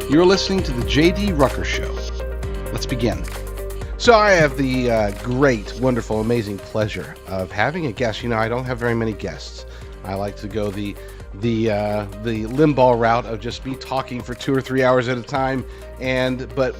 You're listening to the J.D. Rucker Show. Let's begin. So I have the great, wonderful, amazing pleasure of having a guest. You know, I don't have very many guests. I like to go the Limbaugh route of just me talking for 2 or 3 hours at a time. But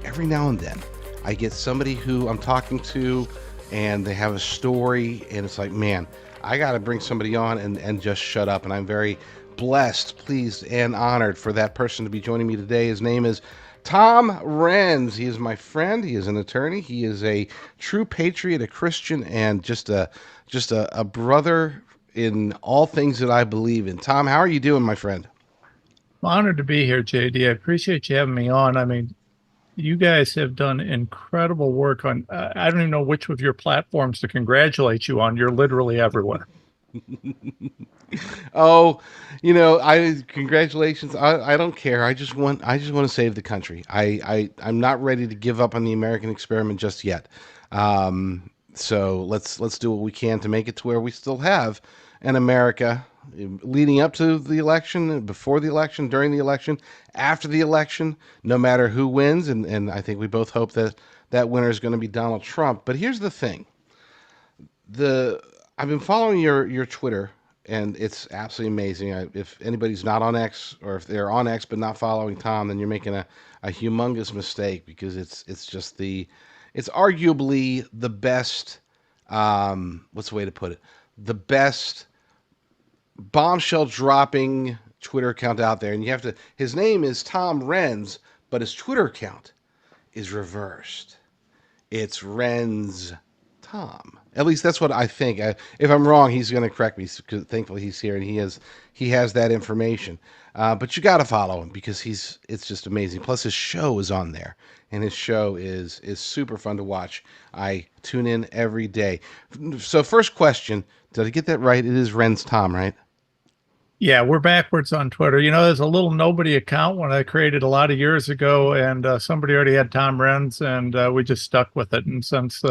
every now and then, I get somebody who I'm talking to, and they have a story, and it's like, man, I got to bring somebody on and just shut up. And I'm very blessed, pleased, and honored for that person to be joining me today. His name is Tom Renz. He is my friend. He is an attorney. He is a true patriot, a Christian, and just a brother in all things that I believe in. Tom, how are you doing, my friend? I'm honored to be here, JD. I appreciate you having me on. I mean, you guys have done incredible work on, I don't even know which of your platforms to congratulate you on. You're literally everywhere. Oh, congratulations. I don't care. I just want to save the country. I'm not ready to give up on the American experiment just yet. So let's do what we can to make it to where we still have an America leading up to the election, before the election, during the election, after the election, no matter who wins. And I think we both hope that that winner is going to be Donald Trump. But here's the thing. I've been following your Twitter, and it's absolutely amazing. If anybody's not on X, or if they're on X but not following Tom, then you're making a humongous mistake, because it's arguably the best. What's the way to put it? The best bombshell dropping Twitter account out there, and his name is Tom Renz, but his Twitter account is reversed. It's Renz Tom. At least that's what I think. If I'm wrong, he's going to correct me, because thankfully he's here and he has that information. But you got to follow him, because it's just amazing. Plus his show is on there, and his show is super fun to watch. I tune in every day. So first question, did I get that right? It is Renz Tom, right? Yeah, we're backwards on Twitter. You know, there's a little nobody account when I created a lot of years ago, and somebody already had Tom Renz, and we just stuck with it. And since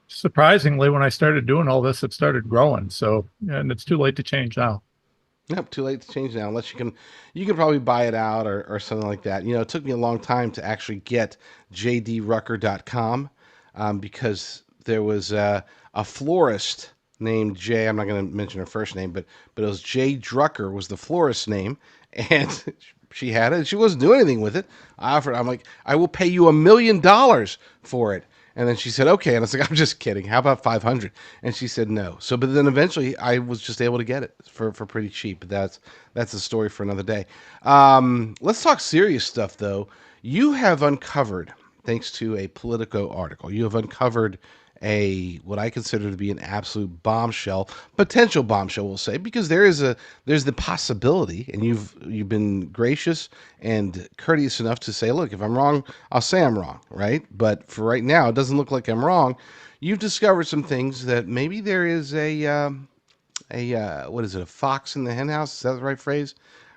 surprisingly, when I started doing all this, it started growing. So, and it's too late to change now. Nope, too late to change now. Unless you can probably buy it out, or something like that. You know, it took me a long time to actually get jdrucker.com, because there was a florist named Jay. I'm not going to mention her first name, but it was Jay Drucker was the florist's name, and she had it. She wasn't doing anything with it. I'm like, I will pay you $1 million for it. And then she said, okay. And I was like, I'm just kidding. How about 500? And she said no. So, but then eventually I was just able to get it for pretty cheap. But that's a story for another day. Let's talk serious stuff, though. You have uncovered, thanks to a Politico article, you have uncovered what I consider to be an absolute bombshell, potential bombshell, we'll say, because there's the possibility, and you've been gracious and courteous enough to say, look, if I'm wrong, I'll say I'm wrong, right? But for right now, it doesn't look like I'm wrong. You've discovered some things that maybe there is what is it, a fox in the henhouse? Is that the right phrase?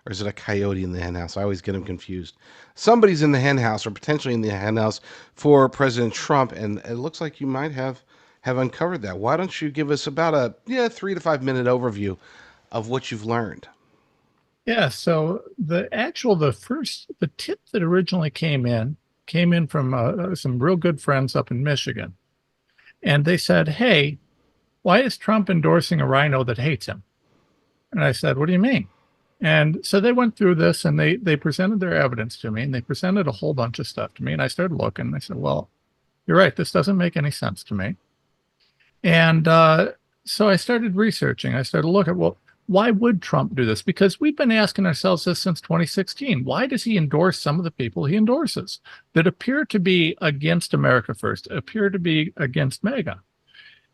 Or is it a coyote in the henhouse? I always get them confused. Somebody's in the henhouse, or potentially in the henhouse, for President Trump, and it looks like you might have uncovered that. Why don't you give us about a 3 to 5 minute overview of what you've learned? Yeah. So the tip that originally came in from some real good friends up in Michigan, and they said, "Hey, why is Trump endorsing a rhino that hates him?" And I said, "What do you mean?" And so they went through this, and they presented their evidence to me, and they presented a whole bunch of stuff to me. And I started looking, and I said, well, you're right. This doesn't make any sense to me. And so I started researching. I started looking, well, why would Trump do this? Because we've been asking ourselves this since 2016. Why does he endorse some of the people he endorses that appear to be against America First, appear to be against MAGA?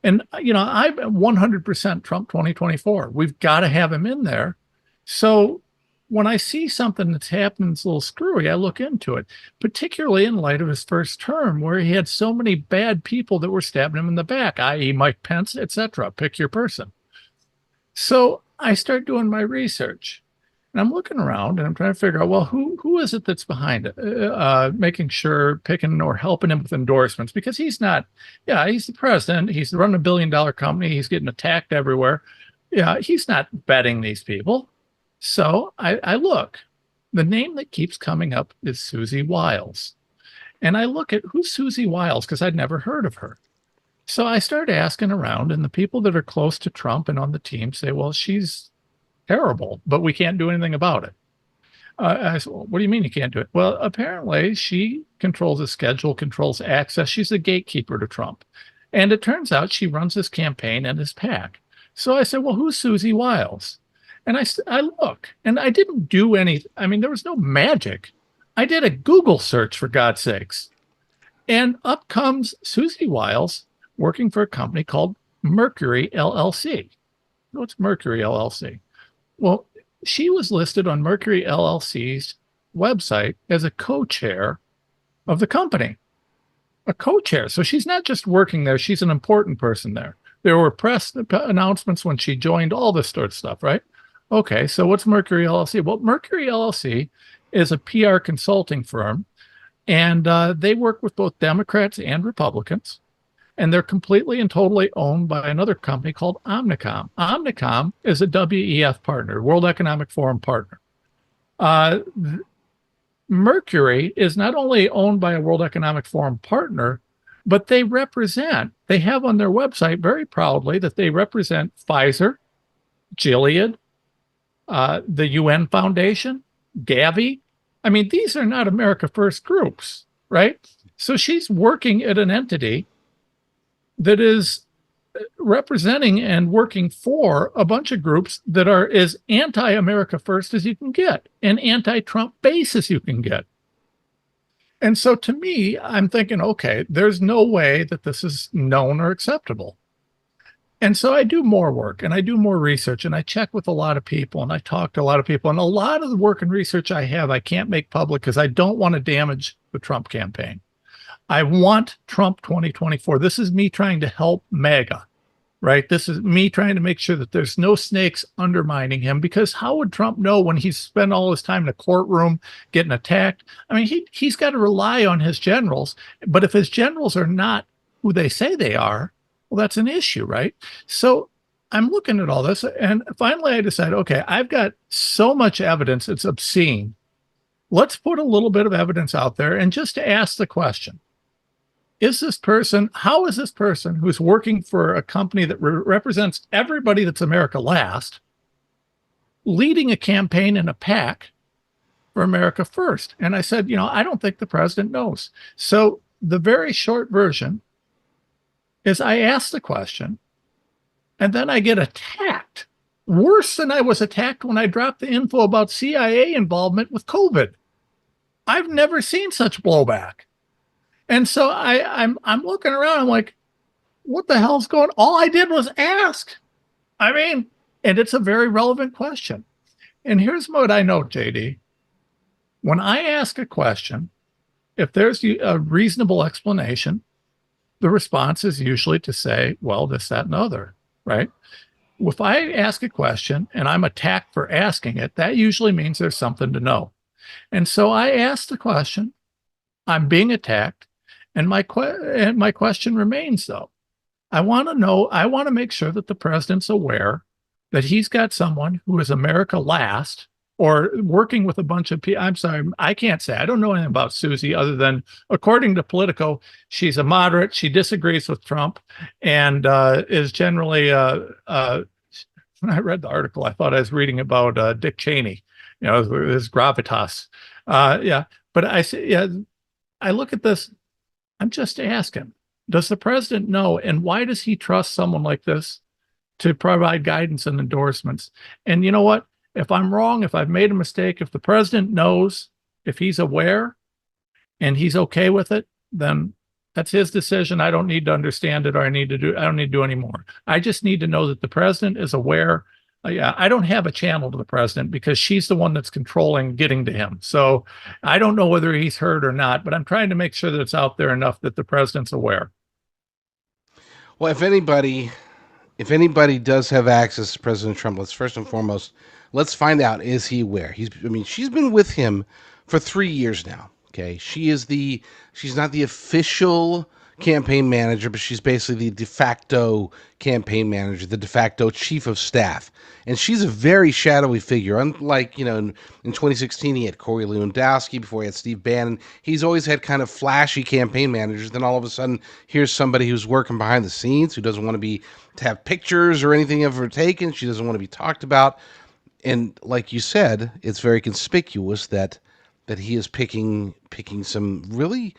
And, you know, I'm 100% Trump 2024. We've got to have him in there. So when I see something that's happening that's a little screwy, I look into it, particularly in light of his first term, where he had so many bad people that were stabbing him in the back, i.e. Mike Pence, etc. Pick your person. So I start doing my research, and I'm looking around, and I'm trying to figure out, well, who is it that's behind it, making sure, picking or helping him with endorsements, because he's not, yeah, he's the president. He's running $1 billion company. He's getting attacked everywhere. Yeah, he's not betting these people. So I look, The name that keeps coming up is Susie Wiles. And I look at who's Susie Wiles because I'd never heard of her. So I started asking around, and the people that are close to Trump and on the team say, well, she's terrible, but we can't do anything about it. I said, well, what do you mean you can't do it? Well, apparently she controls the schedule, controls access. She's a gatekeeper to Trump. And it turns out she runs his campaign and his PAC. So I said, well, who's Susie Wiles? And I look, and I didn't do any, I mean, there was no magic. I did a Google search, for God's sakes. And up comes Susie Wiles working for a company called Mercury LLC. What's Mercury LLC? Well, she was listed on Mercury LLC's website as a co-chair of the company, a co-chair. So she's not just working there, she's an important person there. There were press announcements when she joined, all this sort of stuff, right? Okay, so what's Mercury LLC? Well, Mercury LLC is a PR consulting firm, and they work with both Democrats and Republicans. And they're completely and totally owned by another company called Omnicom. Omnicom is a WEF partner, World Economic Forum partner. Uh, Mercury is not only owned by a World Economic Forum partner, but they have on their website very proudly that they represent Pfizer, Gilead, the UN Foundation, Gavi. I mean, these are not America First groups, right? So she's working at an entity that is representing and working for a bunch of groups that are as anti-America First as you can get and anti-Trump base as you can get. And so to me, I'm thinking, okay, there's no way that this is known or acceptable. And so I do more work and I do more research and I check with a lot of people and I talk to a lot of people. And a lot of the work and research I have, I can't make public because I don't want to damage the Trump campaign. I want Trump 2024. This is me trying to help MAGA, right? This is me trying to make sure that there's no snakes undermining him, because how would Trump know when he's spent all his time in a courtroom getting attacked? I mean, he's got to rely on his generals, but if his generals are not who they say they are, well, that's an issue, right? So I'm looking at all this, and finally I decided, okay, I've got so much evidence, it's obscene. Let's put a little bit of evidence out there and just to ask the question, how is this person who's working for a company that represents everybody that's America last, leading a campaign in a PAC for America First? And I said, I don't think the president knows. So the very short version is I ask the question, and then I get attacked worse than I was attacked when I dropped the info about CIA involvement with COVID. I've never seen such blowback. And so I'm looking around, I'm like, what the hell's going on? All I did was ask. I mean, and it's a very relevant question. And here's what I know, JD. When I ask a question, if there's a reasonable explanation, the response is usually to say, well, this, that, and the other, right? If I ask a question and I'm attacked for asking it, that usually means there's something to know. And so I ask the question, I'm being attacked, and my question remains, though. I want to make sure that the president's aware that he's got someone who is America last, or working with a bunch of people. I'm sorry, I can't say. I don't know anything about Susie other than, according to Politico, she's a moderate. She disagrees with Trump and is generally, when I read the article, I thought I was reading about Dick Cheney, his gravitas. Yeah. But I look at this, I'm just asking, does the president know? And why does he trust someone like this to provide guidance and endorsements? And you know what? If I'm wrong, if I've made a mistake, if the president knows, if he's aware and he's okay with it, then that's his decision. I don't need to understand it, or I don't need to do any more. I just need to know that the president is aware. I don't have a channel to the president because she's the one that's controlling getting to him. So I don't know whether he's heard or not, but I'm trying to make sure that it's out there enough that the president's aware. Well, if anybody does have access to President Trump, let's first and foremost, let's find out, is he aware? She's been with him for 3 years now. Okay. She's not the official campaign manager, but she's basically the de facto campaign manager, the de facto chief of staff. And she's a very shadowy figure. Unlike, in 2016, he had Corey Lewandowski. Before he had Steve Bannon. He's always had kind of flashy campaign managers. Then all of a sudden, here's somebody who's working behind the scenes, who doesn't want to have pictures or anything of her taken. She doesn't want to be talked about. And like you said, it's very conspicuous that he is picking some really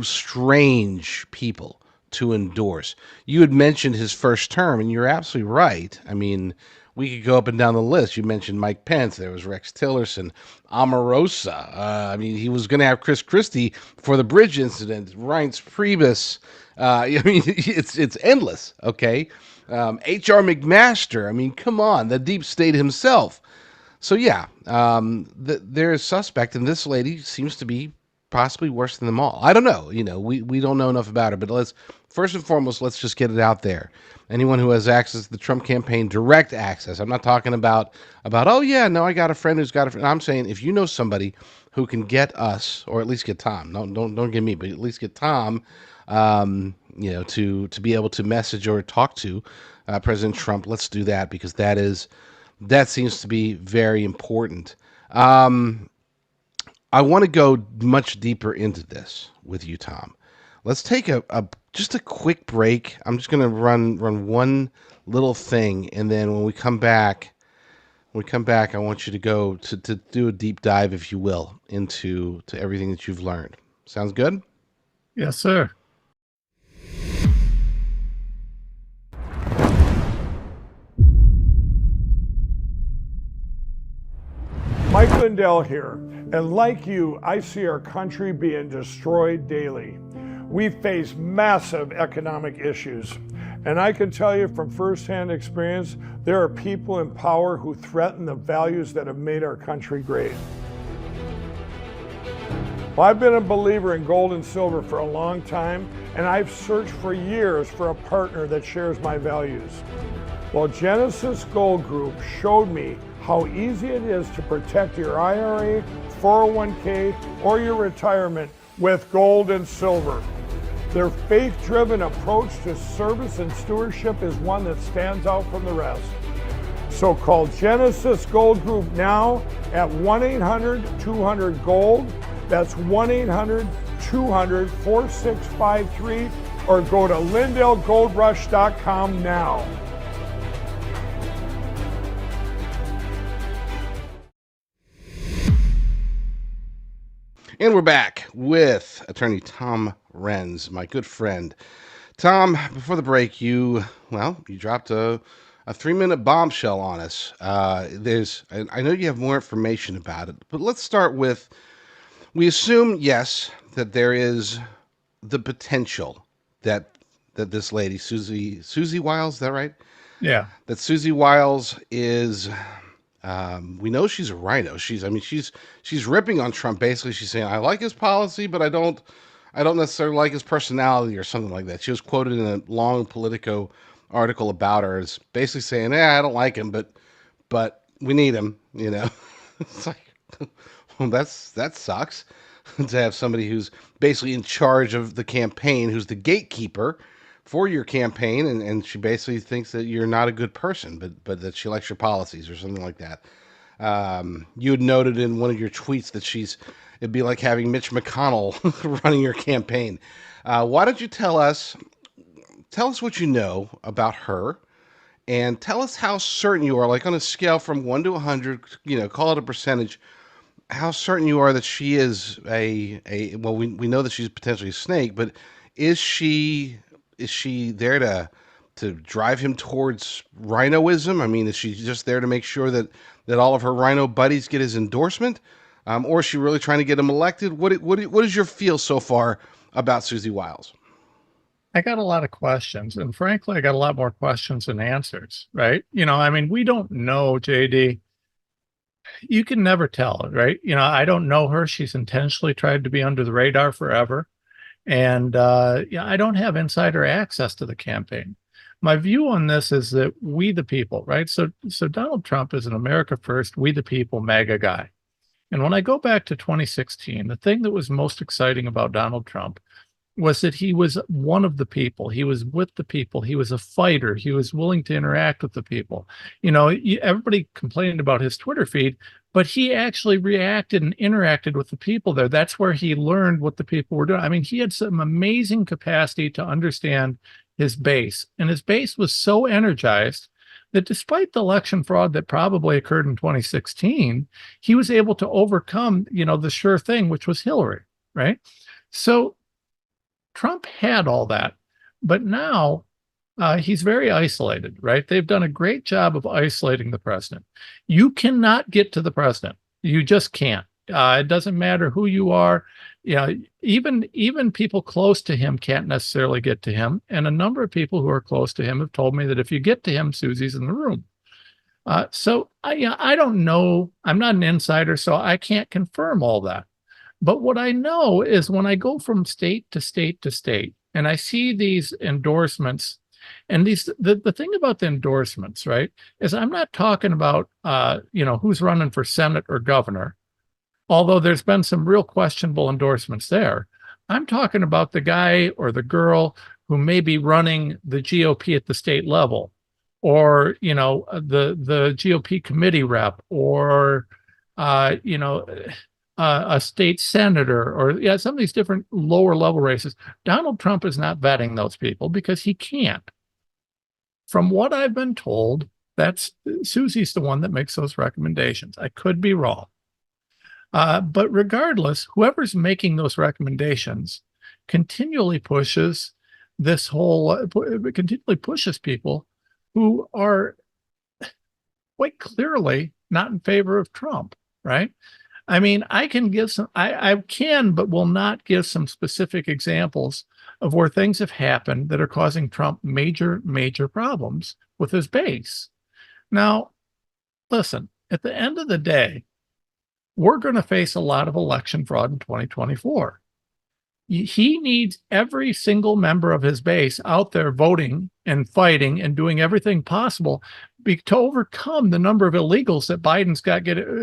strange people to endorse. You had mentioned his first term, and you're absolutely right. I mean, we could go up and down the list. You mentioned Mike Pence. There was Rex Tillerson, Omarosa. I mean, he was going to have Chris Christie for the bridge incident. Reince Priebus. I mean, it's endless. Okay, H.R. McMaster. I mean, come on, the deep state himself. So yeah, there is suspect, and this lady seems to be possibly worse than them all. I don't know. We don't know enough about her, but first and foremost, let's just get it out there. Anyone who has access to the Trump campaign, direct access. I'm not talking about oh yeah, no, I got a friend who's got a friend. I'm saying if you know somebody who can get us, or at least get Tom. No, don't get me, but at least get Tom. To be able to message or talk to President Trump. Let's do that, because that seems to be very important. I want to go much deeper into this with you, Tom. Let's take just a quick break. I'm just going to run one little thing, and then when we come back, I want you to go to do a deep dive, if you will, into everything that you've learned. Sounds good? Yes, sir. Mike Lindell here, and like you, I see our country being destroyed daily. We face massive economic issues, and I can tell you from firsthand experience, there are people in power who threaten the values that have made our country great. Well, I've been a believer in gold and silver for a long time, and I've searched for years for a partner that shares my values. Well, Genesis Gold Group showed me how easy it is to protect your IRA, 401k, or your retirement with gold and silver. Their faith-driven approach to service and stewardship is one that stands out from the rest. So call Genesis Gold Group now at 1-800-200-GOLD. That's 1-800-200-4653, or go to LindellGoldRush.com now. And we're back with attorney Tom Renz, my good friend. Tom, before the break, you dropped a 3-minute bombshell on us. I know you have more information about it, but let's start with, we assume, yes, that there is the potential that this lady, Susie Wiles, is that right? Yeah. That Susie Wiles is... we know she's a rhino. She's ripping on Trump. Basically, she's saying, I like his policy, but I don't necessarily like his personality, or something like that. She was quoted in a long Politico article about her as basically saying, I don't like him, but we need him, It's like, well, that sucks to have somebody who's basically in charge of the campaign, who's the gatekeeper for your campaign, and she basically thinks that you're not a good person, but that she likes your policies or something like that. You had noted in one of your tweets that it'd be like having Mitch McConnell running your campaign. Why don't you tell us what you know about her, and tell us how certain you are, like on a scale from 1 to 100, call it a percentage, how certain you are that she is well, we know that she's potentially a snake, but is she there to drive him towards rhinoism? I mean, is she just there to make sure that all of her rhino buddies get his endorsement? Or is she really trying to get him elected? What is your feel so far about Susie Wiles? I got a lot of questions, and frankly, I got a lot more questions than answers, right? We don't know, JD. You can never tell, right? I don't know her. She's intentionally tried to be under the radar forever. And I don't have insider access to the campaign. My view on this is that we the people, right? So Donald Trump is an America First, we the people MAGA guy. And when I go back to 2016, the thing that was most exciting about Donald Trump was that he was one of the people. He was with the people. He was a fighter. He was willing to interact with the people. Everybody complained about his Twitter feed, but he actually reacted and interacted with the people there. That's where he learned what the people were doing. I mean, he had some amazing capacity to understand his base, and his base was so energized that despite the election fraud that probably occurred in 2016, he was able to overcome, the sure thing, which was Hillary, right? So Trump had all that, but now he's very isolated, right? They've done a great job of isolating the president. You cannot get to the president. You just can't. It doesn't matter who you are. Even people close to him can't necessarily get to him. And a number of people who are close to him have told me that if you get to him, Susie's in the room. So I don't know. I'm not an insider, so I can't confirm all that. But what I know is when I go from state to state to state, and I see these endorsements, and the thing about the endorsements, right, is I'm not talking about who's running for Senate or governor, although there's been some real questionable endorsements there. I'm talking about the guy or the girl who may be running the GOP at the state level, or the GOP committee rep, or a state senator, or some of these different lower level races. Donald Trump is not vetting those people because he can't. From what I've been told, that's Susie's the one that makes those recommendations. I could be wrong. But regardless, whoever's making those recommendations continually pushes people who are quite clearly not in favor of Trump, right? I mean, I can but will not give some specific examples of where things have happened that are causing Trump major, major problems with his base. Now, listen, at the end of the day, we're going to face a lot of election fraud in 2024. He needs every single member of his base out there voting and fighting and doing everything possible to overcome the number of illegals that Biden's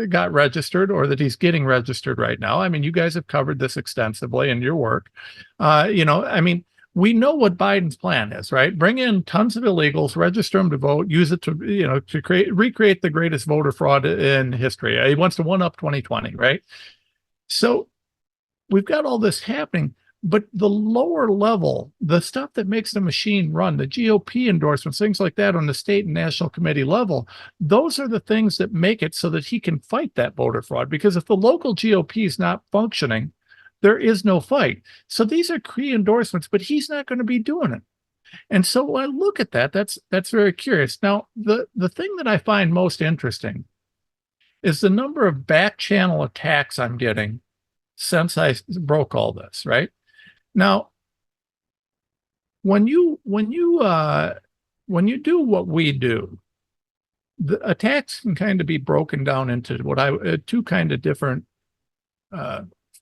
got registered, or that he's getting registered right now. I mean, you guys have covered this extensively in your work. We know what Biden's plan is, right? Bring in tons of illegals, register them to vote, use it to recreate the greatest voter fraud in history. He wants to one-up 2020, right? So we've got all this happening, but the lower level, the stuff that makes the machine run, the GOP endorsements, things like that on the state and national committee level, those are the things that make it so that he can fight that voter fraud. Because if the local GOP is not functioning, there is no fight. So these are key endorsements, but he's not going to be doing it. And so when I look at that, that's very curious. Now, the thing that I find most interesting is the number of back channel attacks I'm getting since I broke all this, right? Now, when you do what we do, the attacks can kind of be broken down into two kind of different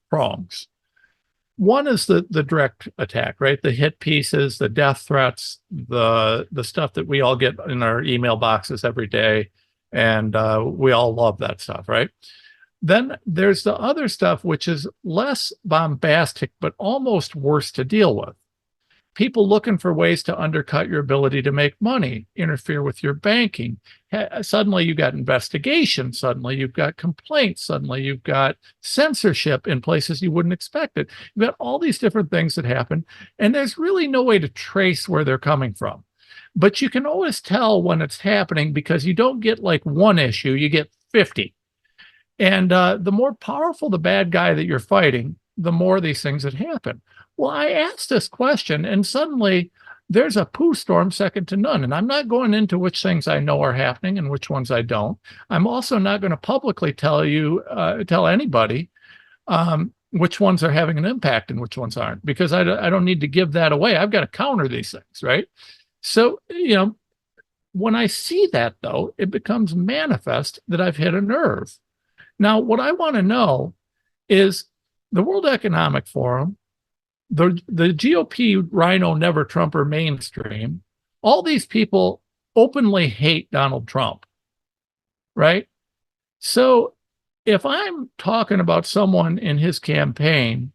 prongs. One is the direct attack, right? The hit pieces, the death threats, the stuff that we all get in our email boxes every day, and we all love that stuff, right? Then there's the other stuff, which is less bombastic, but almost worse to deal with. People looking for ways to undercut your ability to make money, interfere with your banking. Suddenly you've got investigations. Suddenly you've got complaints. Suddenly you've got censorship in places you wouldn't expect it. You've got all these different things that happen, and there's really no way to trace where they're coming from. But you can always tell when it's happening because you don't get like one issue, you get 50. And the more powerful the bad guy that you're fighting, the more these things that happen. Well, I asked this question, and suddenly there's a poo storm second to none. And I'm not going into which things I know are happening and which ones I don't. I'm also not going to publicly tell anybody which ones are having an impact and which ones aren't, because I don't need to give that away. I've got to counter these things, right? So, when I see that, though, it becomes manifest that I've hit a nerve. Now, what I want to know is the World Economic Forum, the GOP Rhino Never Trumper mainstream, all these people openly hate Donald Trump, right? So if I'm talking about someone in his campaign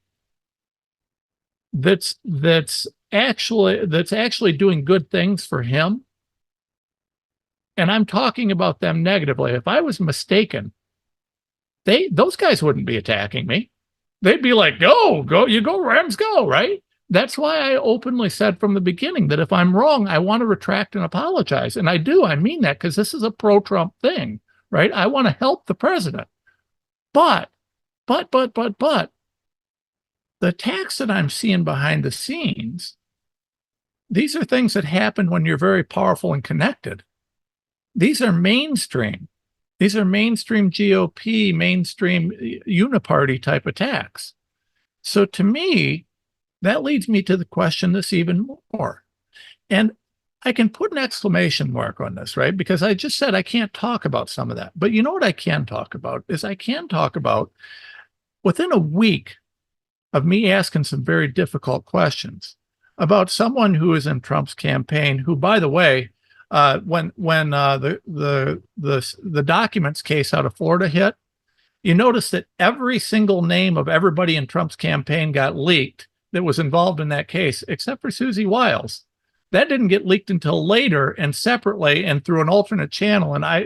that's actually doing good things for him, and I'm talking about them negatively, if I was mistaken, those guys wouldn't be attacking me. They'd be like, go, you go, Rams, go, right? That's why I openly said from the beginning that if I'm wrong, I want to retract and apologize. And I do. I mean that because this is a pro-Trump thing, right? I want to help the president. But, but, the attacks that I'm seeing behind the scenes, these are things that happen when you're very powerful and connected. These are mainstream. These are mainstream GOP, mainstream uniparty type attacks. So to me, that leads me to the question this even more. And I can put an exclamation mark on this, right? Because I just said I can't talk about some of that. But you know what I can talk about is I can talk about within a week of me asking some very difficult questions about someone who is in Trump's campaign, who, by the way, when the documents case out of Florida hit, you notice that every single name of everybody in Trump's campaign got leaked that was involved in that case, except for Susie Wiles. That didn't get leaked until later and separately and through an alternate channel. And I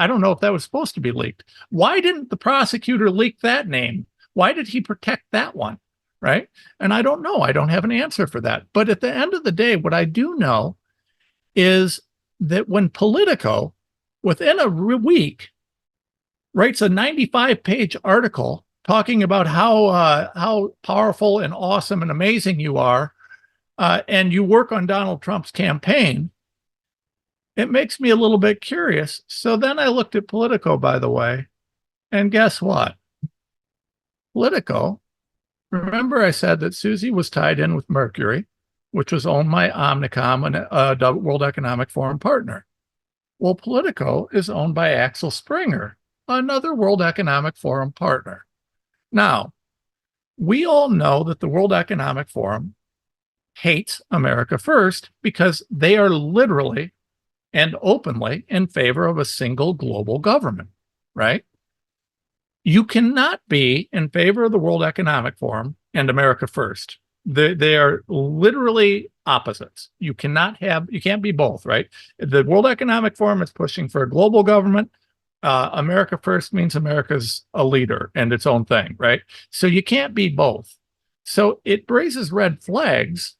don't know if that was supposed to be leaked. Why didn't the prosecutor leak that name? Why did he protect that one? Right? And I don't know. I don't have an answer for that. But at the end of the day, what I do know is that when Politico, within a week, writes a 95-page article talking about how powerful and awesome and amazing you are, and you work on Donald Trump's campaign, it makes me a little bit curious. So then I looked at Politico, by the way, and guess what? Politico, remember I said that Susie was tied in with Mercury, which was owned by Omnicom, a World Economic Forum partner. Well, Politico is owned by Axel Springer, another World Economic Forum partner. Now, we all know that the World Economic Forum hates America First because they are literally and openly in favor of a single global government, right? You cannot be in favor of the World Economic Forum and America First. They are literally opposites. You can't be both, right? The World Economic Forum is pushing for a global government. America First means America's a leader and its own thing, right? So you can't be both. So it raises red flags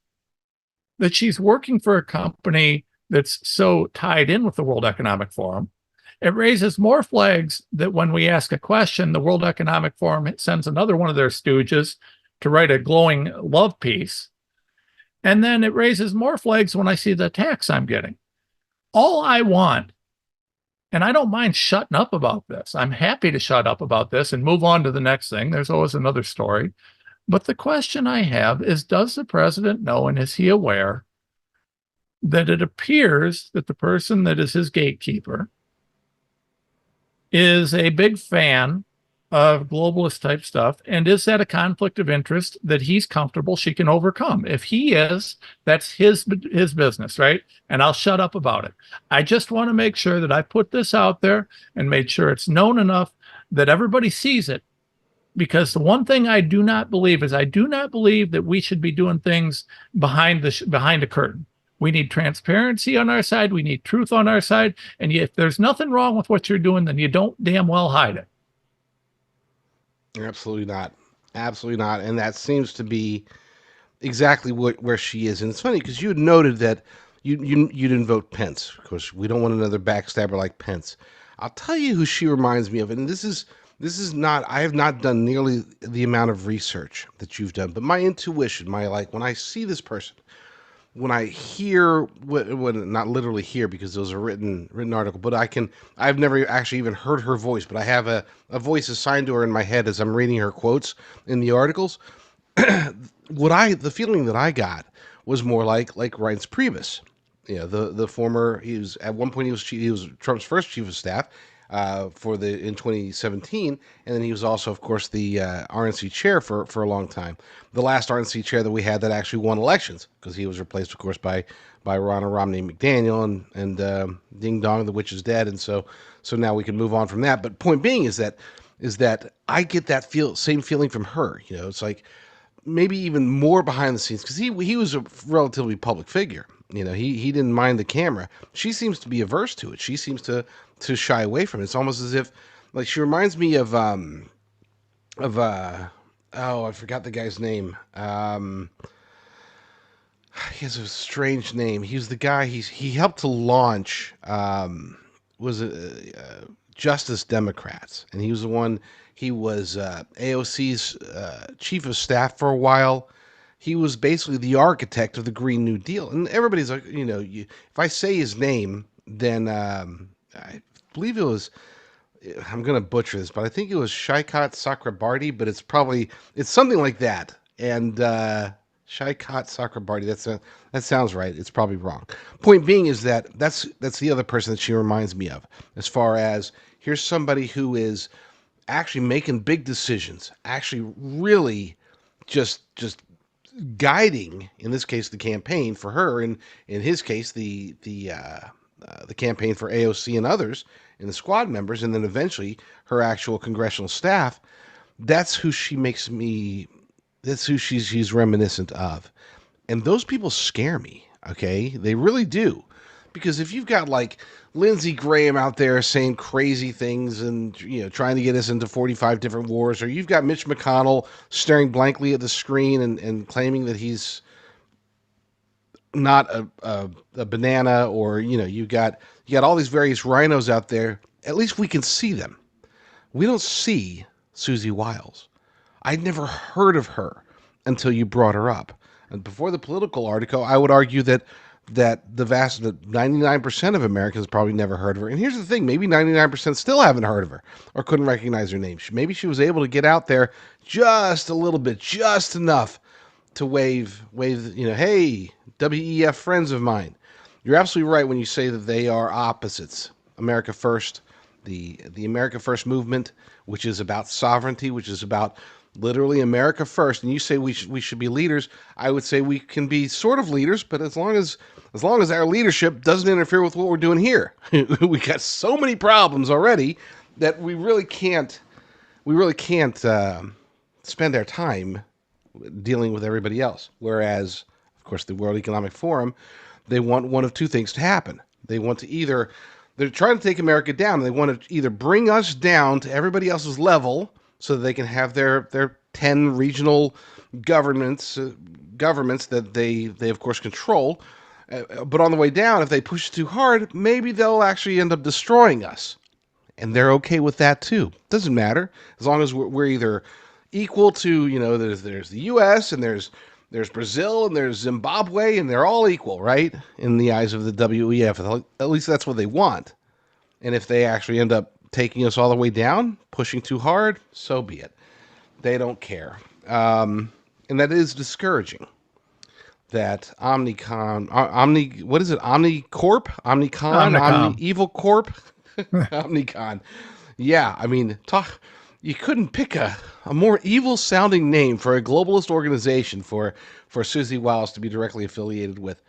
that she's working for a company that's so tied in with the World Economic Forum. It raises more flags that when we ask a question, the World Economic Forum sends another one of their stooges to write a glowing love piece. And then it raises more flags when I see the attacks I'm getting. All I want, and I don't mind shutting up about this. I'm happy to shut up about this and move on to the next thing. There's always another story. But the question I have is, does the president know, and is he aware that it appears that the person that is his gatekeeper is a big fan of globalist type stuff? And is that a conflict of interest that he's comfortable she can overcome? If he is, that's his business, right? And I'll shut up about it. I just want to make sure that I put this out there and made sure it's known enough that everybody sees it. Because the one thing I do not believe is I do not believe that we should be doing things behind a curtain. We need transparency on our side. We need truth on our side. And if there's nothing wrong with what you're doing, then you don't damn well hide it. Absolutely not. Absolutely not. And that seems to be exactly where she is. And it's funny because you had noted that you didn't vote Pence. Of course, we don't want another backstabber like Pence. I'll tell you who she reminds me of, and this is not, I have not done nearly the amount of research that you've done, but my intuition, when I see this person, when I hear not literally hear because those are written article, but I've never actually even heard her voice, but I have a voice assigned to her in my head as I'm reading her quotes in the articles. The feeling that I got was more like Reince Priebus, the former. At one point he was Trump's first chief of staff in 2017, and then he was also, of course, the RNC chair for a long time. The last RNC chair that we had that actually won elections, because he was replaced, of course, by Ronna Romney McDaniel, and ding dong, the witch is dead, and so now we can move on from that. But point being is that I get that same feeling from her. It's like maybe even more behind the scenes, because he was a relatively public figure. He didn't mind the camera. She seems to be averse to it. She seems to shy away from it. It's almost as if, like, she reminds me of oh, I forgot the guy's name. He has a strange name. He was the guy. He helped to launch was it Justice Democrats, and he was the one. He was AOC's chief of staff for a while. He was basically the architect of the Green New Deal, and everybody's like, if I say his name, then I believe it was. I'm going to butcher this, but I think it was Shaikat Chakrabarti, but it's something like that. And Shaikat Chakrabarti, that sounds right. It's probably wrong. Point being is that's the other person that she reminds me of, as far as here's somebody who is actually making big decisions, actually really just guiding, in this case, the campaign for her, and in his case, the campaign for AOC and others, and the squad members, and then eventually her actual congressional staff. That's who she makes me. That's who she's reminiscent of, and those people scare me. Okay, they really do, because if you've got like Lindsey Graham out there saying crazy things and trying to get us into 45 different wars, or you've got Mitch McConnell staring blankly at the screen and claiming that he's not a banana, or you got all these various rhinos out there. At least we can see them. We don't see Susie Wiles. I'd never heard of her until you brought her up. And before the Political article, I would argue that the vast 99% of Americans probably never heard of her. And here's the thing, maybe 99% still haven't heard of her or couldn't recognize her name. Maybe she was able to get out there just a little bit, just enough to wave, hey, WEF friends of mine. You're absolutely right when you say that they are opposites. America First, the America First movement, which is about sovereignty, which is about literally America first, and you say we should be leaders. I would say we can be sort of leaders, but as long as our leadership doesn't interfere with what we're doing here. We got so many problems already that we really can't spend our time dealing with everybody else. Whereas, of course, the World Economic Forum, they want one of two things to happen. They want to they're trying to take America down. They want to either bring us down to everybody else's level so that they can have their 10 regional governments that they of course control. But on the way down, if they push too hard, maybe they'll actually end up destroying us. And they're okay with that too. Doesn't matter. As long as we're either equal to, there's the U.S. and there's Brazil and there's Zimbabwe, and they're all equal, right? In the eyes of the WEF. At least that's what they want. And if they actually end up taking us all the way down, pushing too hard, so be it. They don't care. And that is discouraging. That what is it? Omnicorp? Omnicon? Evil Corp? Omnicon. Yeah, I mean, you couldn't pick a more evil sounding name for a globalist organization for Susie Wiles to be directly affiliated with.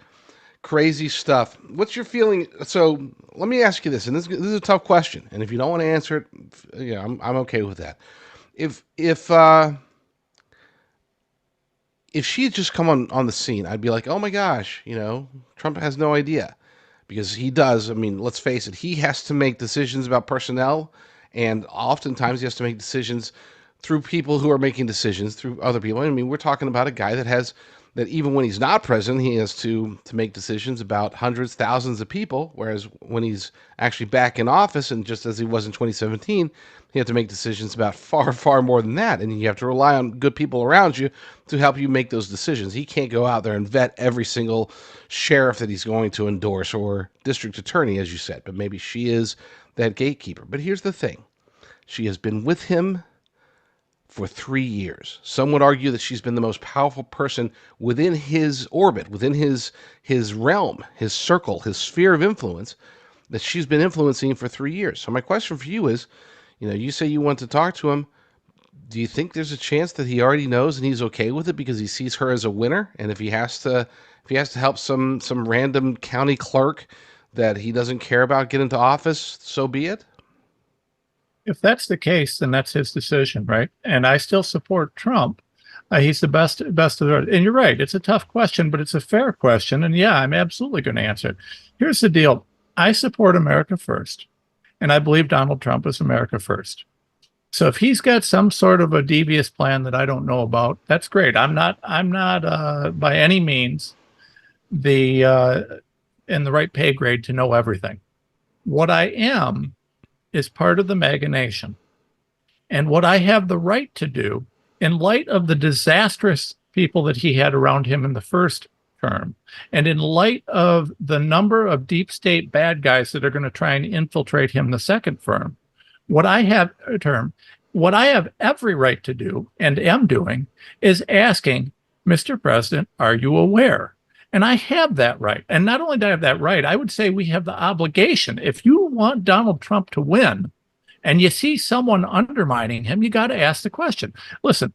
Crazy stuff. What's your feeling? So let me ask you this, and this is a tough question, and if you don't want to answer it, I'm okay with that. If she had just come on the scene, I'd be like, oh my gosh, Trump has no idea, because he does. I mean, let's face it, he has to make decisions about personnel, and oftentimes he has to make decisions through people who are making decisions through other people. I mean, we're talking about a guy that even when he's not president, he has to make decisions about hundreds, thousands of people, whereas when he's actually back in office, and just as he was in 2017, he had to make decisions about far, far more than that, and you have to rely on good people around you to help you make those decisions. He can't go out there and vet every single sheriff that he's going to endorse, or district attorney, as you said, but maybe she is that gatekeeper. But here's the thing. She has been with him for 3 years. Some would argue that she's been the most powerful person within his orbit, within his realm, his circle, his sphere of influence, that she's been influencing for 3 years. So my question for you is, you say you want to talk to him. Do you think there's a chance that he already knows and he's okay with it because he sees her as a winner? And if he has to help some random county clerk that he doesn't care about get into office, so be it? If that's the case, then that's his decision, right? And I still support Trump. He's the best of the. And you're right. It's a tough question, but it's a fair question. And yeah, I'm absolutely going to answer it. Here's the deal. I support America first, and I believe Donald Trump is America first. So if he's got some sort of a devious plan that I don't know about, that's great. I'm not by any means the in the right pay grade to know everything. What I am is part of the MAGA nation. And what I have the right to do, in light of the disastrous people that he had around him in the first term, and in light of the number of deep state bad guys that are going to try and infiltrate him the second term, what I have every right to do and am doing is asking, Mr. President, are you aware? And I have that right. And not only do I have that right, I would say we have the obligation. If you want Donald Trump to win and you see someone undermining him, you got to ask the question. Listen,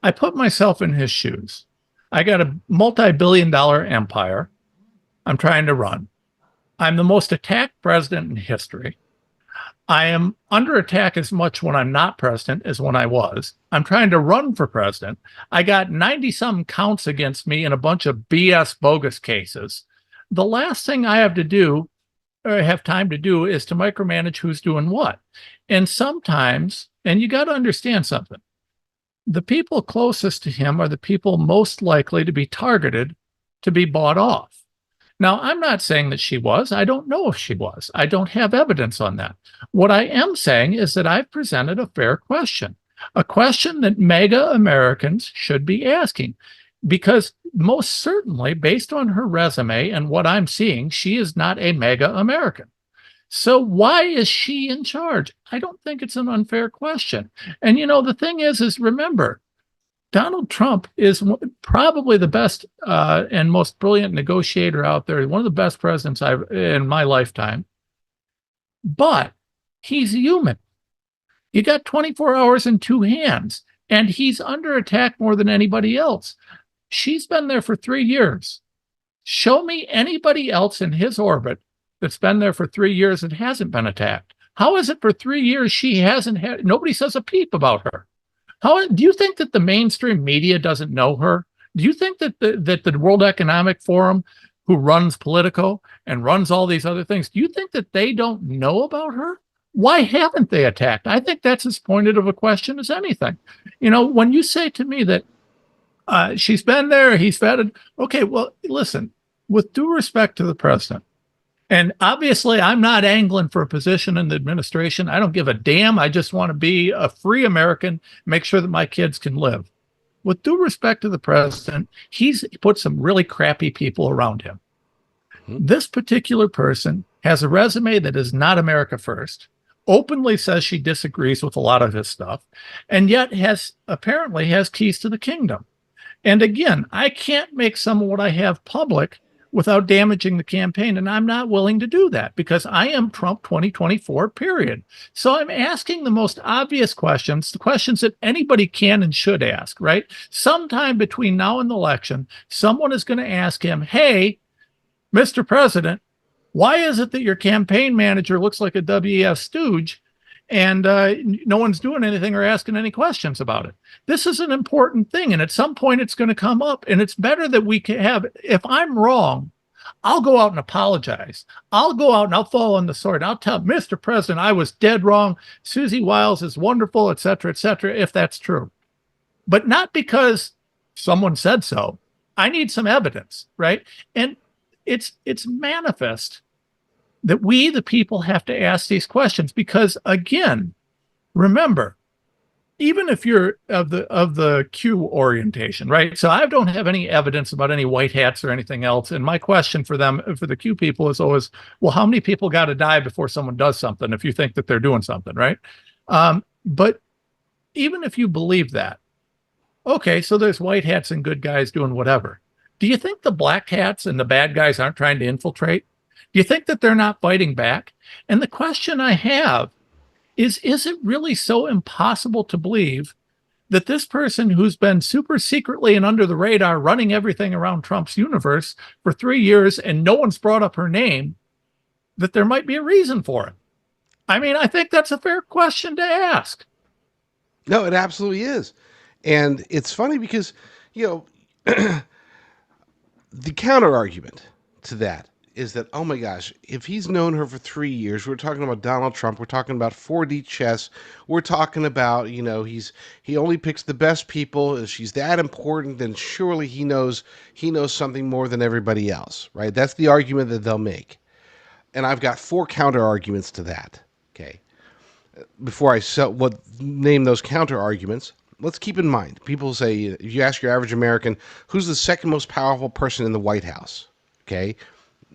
I put myself in his shoes. I got a multi-billion-dollar empire I'm trying to run. I'm the most attacked president in history. I am under attack as much when I'm not president as when I was. I'm trying to run for president. I got 90-some counts against me in a bunch of BS bogus cases. The last thing I have to do, or have time to do, is to micromanage who's doing what. And sometimes, and you got to understand something, the people closest to him are the people most likely to be targeted, to be bought off. Now, I'm not saying that she was. I don't know if she was. I don't have evidence on that. What I am saying is that I've presented a fair question, a question that MAGA Americans should be asking, because most certainly, based on her resume and what I'm seeing, she is not a MAGA American. So why is she in charge? I don't think it's an unfair question. And, you know, the thing is remember, Donald Trump is probably the best and most brilliant negotiator out there, one of the best presidents I've in my lifetime. But he's human. You got 24 hours and two hands, and he's under attack more than anybody else. She's been there for 3 years. Show me anybody else in his orbit that's been there for 3 years and hasn't been attacked. How is it for 3 years she hasn't had, nobody says a peep about her? How do you think that the mainstream media doesn't know her? Do you think that the World Economic Forum, who runs Politico and runs all these other things, do you think that they don't know about her? Why haven't they attacked? I think that's as pointed of a question as anything. You know, when you say to me that she's been there, he's vetted, okay, well, listen, with due respect to the president, and obviously, I'm not angling for a position in the administration. I don't give a damn. I just want to be a free American, make sure that my kids can live. With due respect to the president, he's put some really crappy people around him. Mm-hmm. This particular person has a resume that is not America first, openly says she disagrees with a lot of his stuff, and yet apparently has keys to the kingdom. And again, I can't make some of what I have public without damaging the campaign. And I'm not willing to do that because I am Trump 2024, period. So I'm asking the most obvious questions, the questions that anybody can and should ask, right? Sometime between now and the election, someone is going to ask him, hey, Mr. President, why is it that your campaign manager looks like a WEF stooge and no one's doing anything or asking any questions about it? This is an important thing. And at some point it's going to come up, and it's better that we can have, if I'm wrong, I'll go out and apologize. I'll go out and I'll fall on the sword. I'll tell Mr. President, I was dead wrong. Susie Wiles is wonderful, et cetera, if that's true. But not because someone said so. I need some evidence, right? And it's manifest that we, the people, have to ask these questions because, again, remember, even if you're of the Q orientation, right? So I don't have any evidence about any white hats or anything else. And my question for them, for the Q people, is always, well, how many people got to die before someone does something if you think that they're doing something, right? But even if you believe that, okay, so there's white hats and good guys doing whatever. Do you think the black hats and the bad guys aren't trying to infiltrate? Do you think that they're not fighting back? And the question I have is it really so impossible to believe that this person who's been super secretly and under the radar running everything around Trump's universe for 3 years and no one's brought up her name, that there might be a reason for it? I mean, I think that's a fair question to ask. No, it absolutely is. And it's funny because, you know, the counter argument to that is that, oh my gosh, if he's known her for 3 years, we're talking about Donald Trump, we're talking about 4D chess, we're talking about, he only picks the best people. If she's that important, then surely he knows something more than everybody else, right? That's the argument that they'll make. And I've got 4 counter arguments to that. Okay. Before I name those counter arguments, let's keep in mind, people say, if you ask your average American, who's the second most powerful person in the White House? Okay.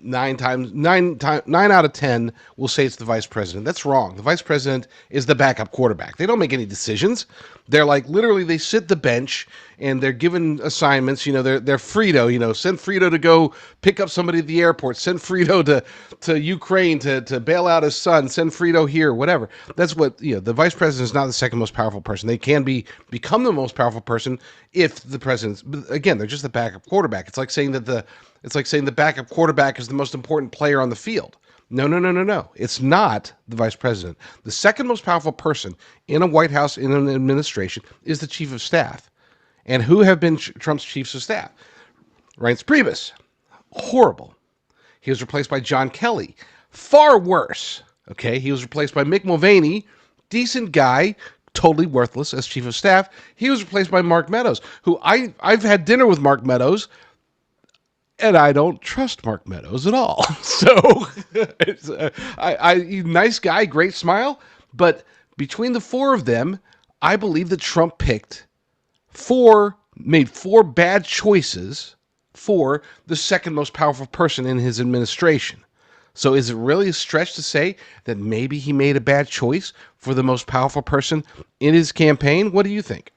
9 out of 10 will say it's the vice president. That's wrong. The vice president is the backup quarterback. They don't make any decisions. They're like, literally, they sit the bench and they're given assignments. They're Frito. Send Frito to go pick up somebody at the airport. Send Frito to Ukraine to bail out his son. Send Frito here. Whatever. That's what the vice president is not the second most powerful person. They can become the most powerful person if the president's. But again, they're just the backup quarterback. It's like saying the backup quarterback is the most important player on the field. No. It's not the vice president. The second most powerful person in a White House, in an administration, is the chief of staff. And who have been Trump's chiefs of staff? Reince Priebus. Horrible. He was replaced by John Kelly. Far worse. Okay, he was replaced by Mick Mulvaney. Decent guy, totally worthless as chief of staff. He was replaced by Mark Meadows, who I've had dinner with Mark Meadows, and I don't trust Mark Meadows at all. So, nice guy, great smile. But between the 4 of them, I believe that Trump made 4 bad choices for the second most powerful person in his administration. So is it really a stretch to say that maybe he made a bad choice for the most powerful person in his campaign? What do you think?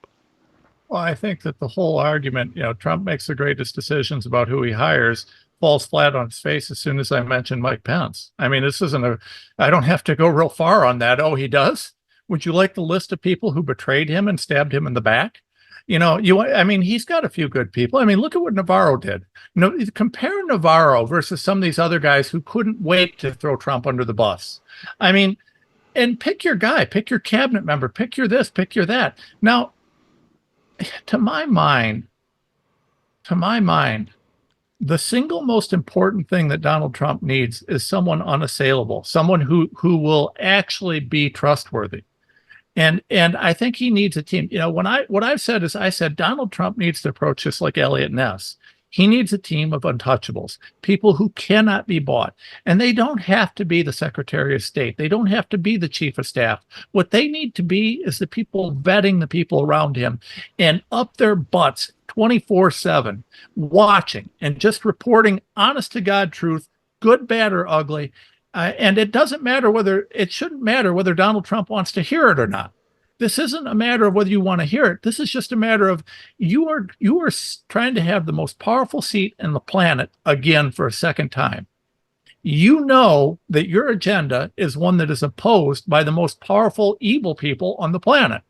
Well, I think that the whole argument, Trump makes the greatest decisions about who he hires, falls flat on its face as soon as I mention Mike Pence. I mean, I don't have to go real far on that. Oh, he does? Would you like the list of people who betrayed him and stabbed him in the back? He's got a few good people. I mean, look at what Navarro did. Compare Navarro versus some of these other guys who couldn't wait to throw Trump under the bus. I mean, and pick your guy, pick your cabinet member, pick your this, pick your that. Now, to my mind, the single most important thing that Donald Trump needs is someone unassailable, someone who will actually be trustworthy. And I think he needs a team. What I've said is, I said Donald Trump needs to approach this like Elliot Ness. He needs a team of untouchables, people who cannot be bought. And they don't have to be the Secretary of State. They don't have to be the Chief of Staff. What they need to be is the people vetting the people around him and up their butts 24/7, watching and just reporting honest to God truth, good, bad, or ugly. And it shouldn't matter whether Donald Trump wants to hear it or not. This isn't a matter of whether you want to hear it. This is just a matter of you are trying to have the most powerful seat in the planet again for a second time. You know that your agenda is one that is opposed by the most powerful evil people on the planet.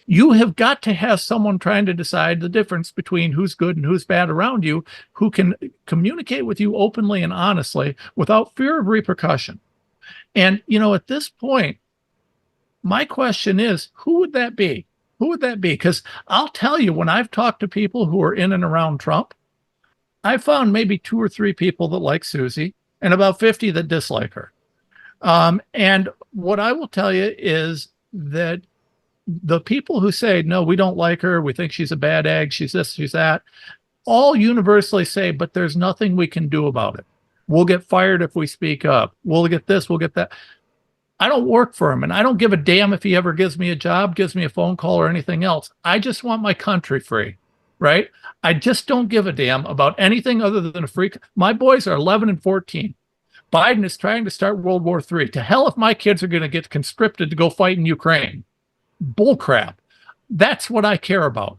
You have got to have someone trying to decide the difference between who's good and who's bad around you, who can communicate with you openly and honestly without fear of repercussion. And, at this point, my question is, who would that be? Who would that be? Because I'll tell you, when I've talked to people who are in and around Trump, I found maybe 2 or 3 people that like Susie and about 50 that dislike her. And what I will tell you is that the people who say, no, we don't like her, we think she's a bad egg, she's this, she's that, all universally say, but there's nothing we can do about it. We'll get fired if we speak up. We'll get this, we'll get that. I don't work for him, and I don't give a damn if he ever gives me a job, gives me a phone call, or anything else. I just want my country free, right? I just don't give a damn about anything other than a free. My boys are 11 and 14. Biden is trying to start World War III. To hell if my kids are going to get conscripted to go fight in Ukraine. Bullcrap. That's what I care about.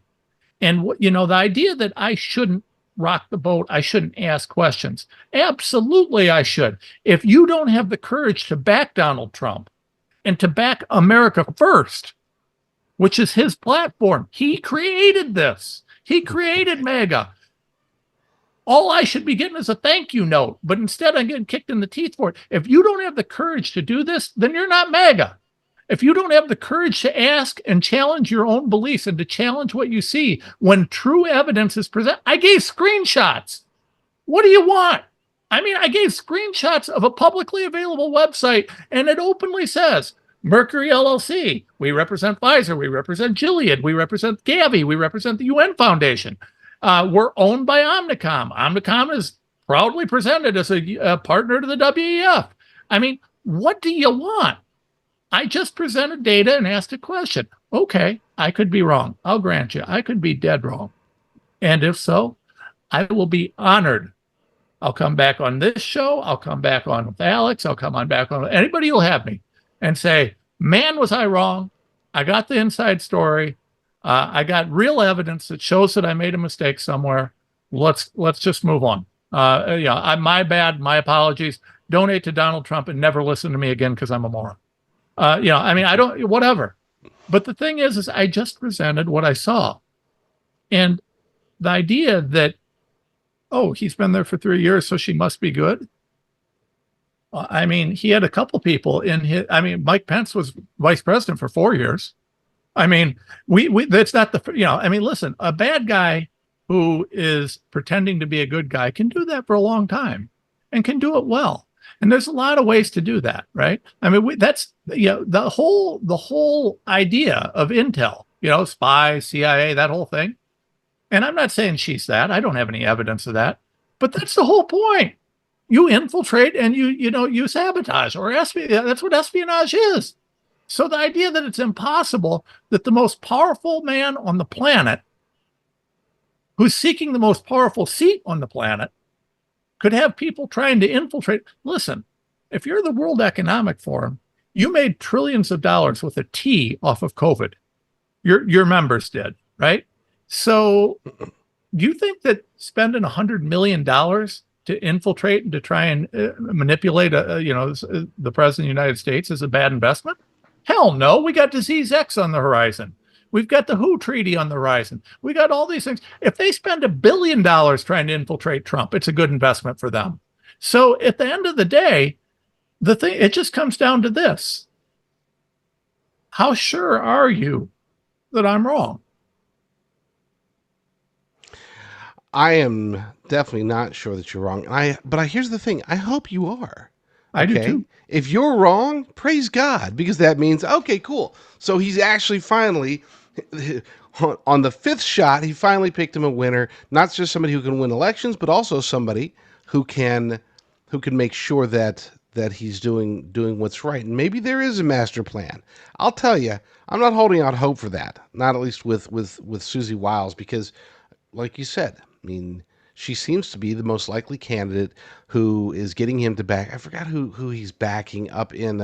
And, the idea that I shouldn't rock the boat, I shouldn't ask questions. Absolutely, I should. If you don't have the courage to back Donald Trump and to back America first, which is his platform, he created this. He created MAGA. All I should be getting is a thank you note, but instead I'm getting kicked in the teeth for it. If you don't have the courage to do this, then you're not MAGA. If you don't have the courage to ask and challenge your own beliefs and to challenge what you see when true evidence is presented, I gave screenshots. What do you want? I mean, I gave screenshots of a publicly available website, and it openly says Mercury LLC. We represent Pfizer. We represent Gilead. We represent Gavi. We represent the UN Foundation. We're owned by Omnicom. Omnicom is proudly presented as a partner to the WEF. I mean, what do you want? I just presented data and asked a question. Okay, I could be wrong. I'll grant you. I could be dead wrong. And if so, I will be honored. I'll come back on this show. I'll come back on with Alex. I'll come on back on anybody who'll have me and say, man, was I wrong? I got the inside story. I got real evidence that shows that I made a mistake somewhere. Let's just move on. My bad. My apologies. Donate to Donald Trump and never listen to me again because I'm a moron. I don't, whatever. But the thing is I just presented what I saw. And the idea that, oh, he's been there for 3 years, so she must be good. I mean, he had a couple people in his, Mike Pence was vice president for 4 years. I mean, that's not listen, a bad guy who is pretending to be a good guy can do that for a long time and can do it well. And there's a lot of ways to do that, right? I mean, that's, the whole idea of intel, spy, CIA, that whole thing. And I'm not saying she's that. I don't have any evidence of that. But that's the whole point. You infiltrate and you sabotage or espionage. That's what espionage is. So the idea that it's impossible that the most powerful man on the planet, who's seeking the most powerful seat on the planet, could have people trying to infiltrate. Listen, if you're the World Economic Forum, you made trillions of dollars with a T off of COVID. Your members did, right? So do you think that spending $100 million to infiltrate and to try and manipulate, the president of the United States is a bad investment? Hell no. We got Disease X on the horizon. We've got the WHO treaty on the horizon. We got all these things. If they spend $1 billion trying to infiltrate Trump, it's a good investment for them. So at the end of the day, it just comes down to this. How sure are you that I'm wrong? I am definitely not sure that you're wrong. But here's the thing. I hope you are. I do too. If you're wrong, praise God, because that means, okay, cool. So he's actually finally, on the fifth shot, he finally picked him a winner. Not just somebody who can win elections, but also somebody who can make sure that he's doing what's right. And maybe there is a master plan. I'll tell you, I'm not holding out hope for that. Not at least with Susie Wiles, because, like you said, I mean, she seems to be the most likely candidate who is getting him to back. I forgot who he's backing up in.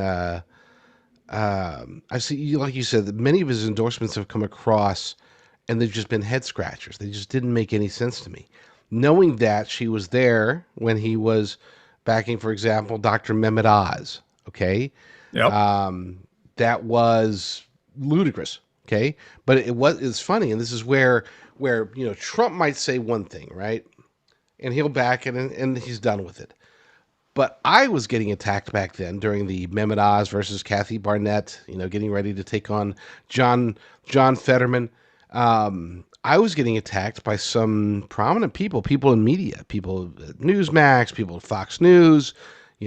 I see, like you said, that many of his endorsements have come across, and they've just been head scratchers. They just didn't make any sense to me. Knowing that she was there when he was backing, for example, Dr. Mehmet Oz. Okay, yep. That was ludicrous. Okay, but it's funny, and this is where Trump might say one thing, right? And he'll back it, and he's done with it. But I was getting attacked back then during the Mehmet Oz versus Kathy Barnett, getting ready to take on John Fetterman. I was getting attacked by some prominent people in media, people at Newsmax, people at Fox News,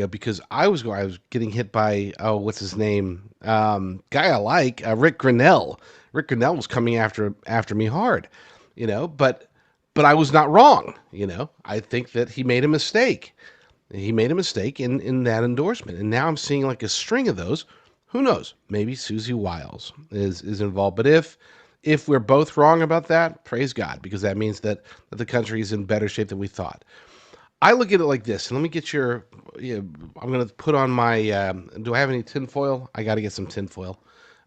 because I was getting hit by, what's his name? Guy I like, Rick Grinnell. Rick Grinnell was coming after me hard, but I was not wrong. I think that he made a mistake. He made a mistake in that endorsement. And now I'm seeing like a string of those. Who knows? Maybe Susie Wiles is involved. But if we're both wrong about that, praise God, because that means that the country is in better shape than we thought. I look at it like this, and let me get I'm going to put on my, do I have any tinfoil? I got to get some tinfoil.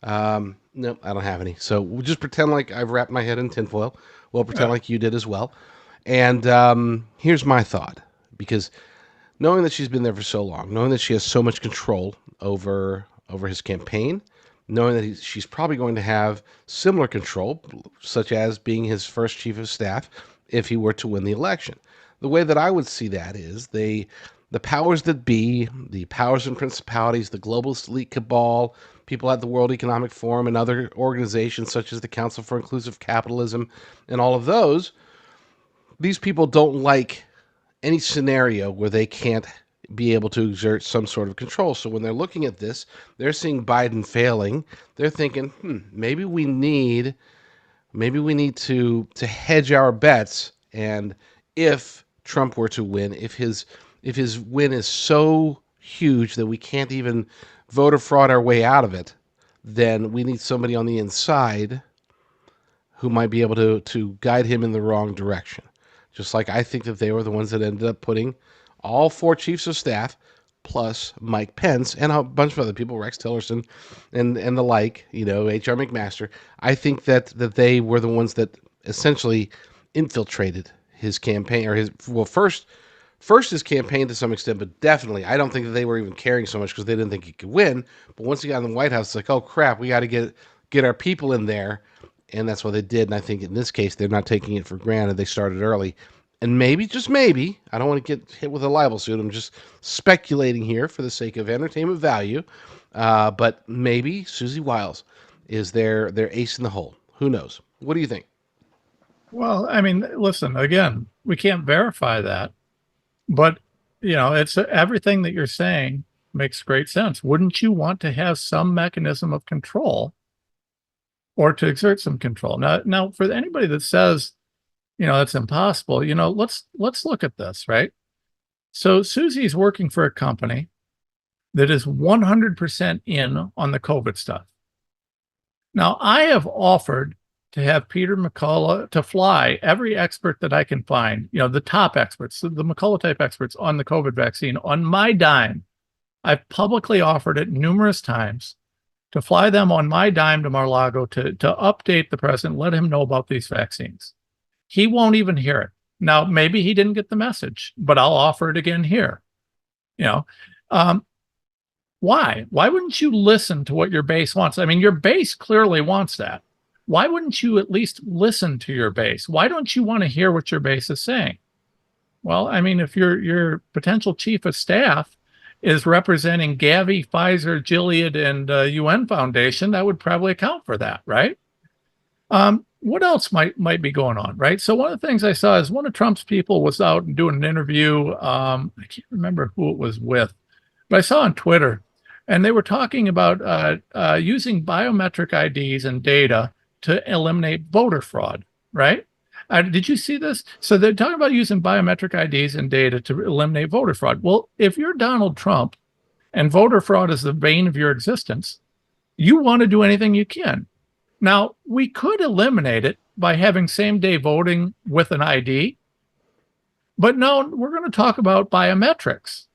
Nope, I don't have any. So we'll just pretend like I've wrapped my head in tinfoil. We'll pretend like you did as well. And here's my thought, because knowing that she's been there for so long, knowing that she has so much control over his campaign, knowing that she's probably going to have similar control, such as being his first chief of staff if he were to win the election. The way that I would see that is they the powers that be, the powers and principalities, the globalist elite cabal, people at the World Economic Forum and other organizations such as the Council for Inclusive Capitalism and all of those, these people don't like any scenario where they can't be able to exert some sort of control. So when they're looking at this, they're seeing Biden failing. They're thinking, maybe we need to hedge our bets. And if Trump were to win, if his win is so huge that we can't even voter fraud our way out of it, then we need somebody on the inside who might be able to guide him in the wrong direction. Just like I think that they were the ones that ended up putting all 4 chiefs of staff, plus Mike Pence and a bunch of other people, Rex Tillerson and the like, H.R. McMaster. I think that they were the ones that essentially infiltrated his campaign, or first his campaign to some extent, but definitely I don't think that they were even caring so much because they didn't think he could win. But once he got in the White House, it's like, oh crap, we got to get our people in there. And that's what they did. And I think in this case, they're not taking it for granted. They started early. And maybe, just maybe, I don't want to get hit with a libel suit. I'm just speculating here for the sake of entertainment value. But maybe Susie Wiles is their ace in the hole. Who knows? What do you think? Well, I mean, listen, again, we can't verify that. But, it's everything that you're saying makes great sense. Wouldn't you want to have some mechanism of control or to exert some control? Now, for anybody that says, it's impossible, let's look at this, right? So Susie's working for a company that is 100% in on the COVID stuff. Now, I have offered to have Peter McCullough to fly every expert that I can find, the top experts, the McCullough type experts on the COVID vaccine on my dime. I've publicly offered it numerous times to fly them on my dime to Mar-a-Lago to update the president, let him know about these vaccines. He won't even hear it. Now, maybe he didn't get the message, but I'll offer it again here. Why? Why wouldn't you listen to what your base wants? I mean, your base clearly wants that. Why wouldn't you at least listen to your base? Why don't you want to hear what your base is saying? Well, I mean, if your potential chief of staff is representing Gavi, Pfizer, Gilead, and UN Foundation, that would probably account for that, right? What else might be going on, right? So one of the things I saw is one of Trump's people was out and doing an interview. I can't remember who it was with, but I saw on Twitter, and they were talking about using biometric IDs and data to eliminate voter fraud, right? Did you see this? So they're talking about using biometric IDs and data to eliminate voter fraud. Well, if you're Donald Trump and voter fraud is the bane of your existence, you want to do anything you can. Now, we could eliminate it by having same-day voting with an ID, but no, we're going to talk about biometrics.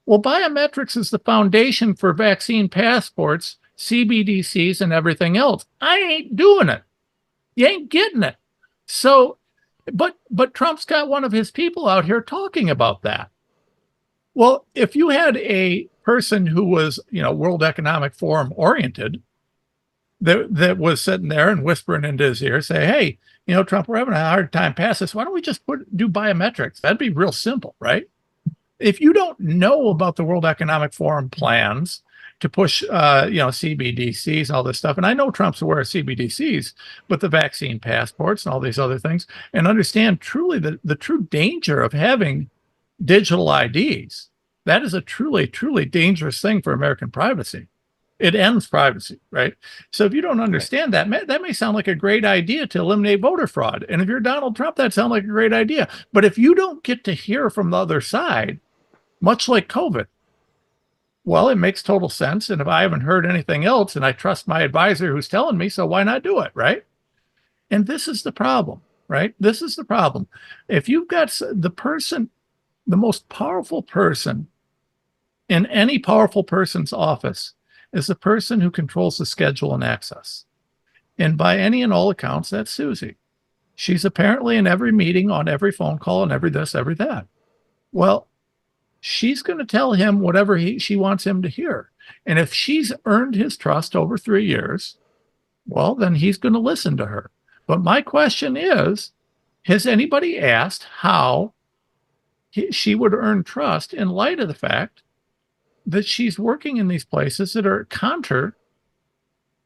Well, biometrics is the foundation for vaccine passports, CBDCs, and everything else. I ain't doing it. You ain't getting it. So, but Trump's got one of his people out here talking about that. Well, if you had a person who was, World Economic Forum oriented, that was sitting there and whispering into his ear, say, hey, Trump, we're having a hard time passing this. Why don't we just do biometrics? That'd be real simple, right? If you don't know about the World Economic Forum plans to push, CBDCs and all this stuff, and I know Trump's aware of CBDCs, but the vaccine passports and all these other things, and understand truly the true danger of having digital IDs, that is a truly, truly dangerous thing for American privacy. It ends privacy, right? So if you don't understand that may sound like a great idea to eliminate voter fraud. And if you're Donald Trump, that sounds like a great idea. But if you don't get to hear from the other side, much like COVID, well, it makes total sense. And if I haven't heard anything else, and I trust my advisor who's telling me, so why not do it, right? And this is the problem, right? This is the problem. If you've got the most powerful person in any powerful person's office is the person who controls the schedule and access. And by any and all accounts, that's Susie. She's apparently in every meeting, on every phone call, and every this, every that. Well, she's going to tell him whatever she wants him to hear. And if she's earned his trust over 3 years, well, then he's going to listen to her. But my question is, has anybody asked how she would earn trust in light of the fact that she's working in these places that are counter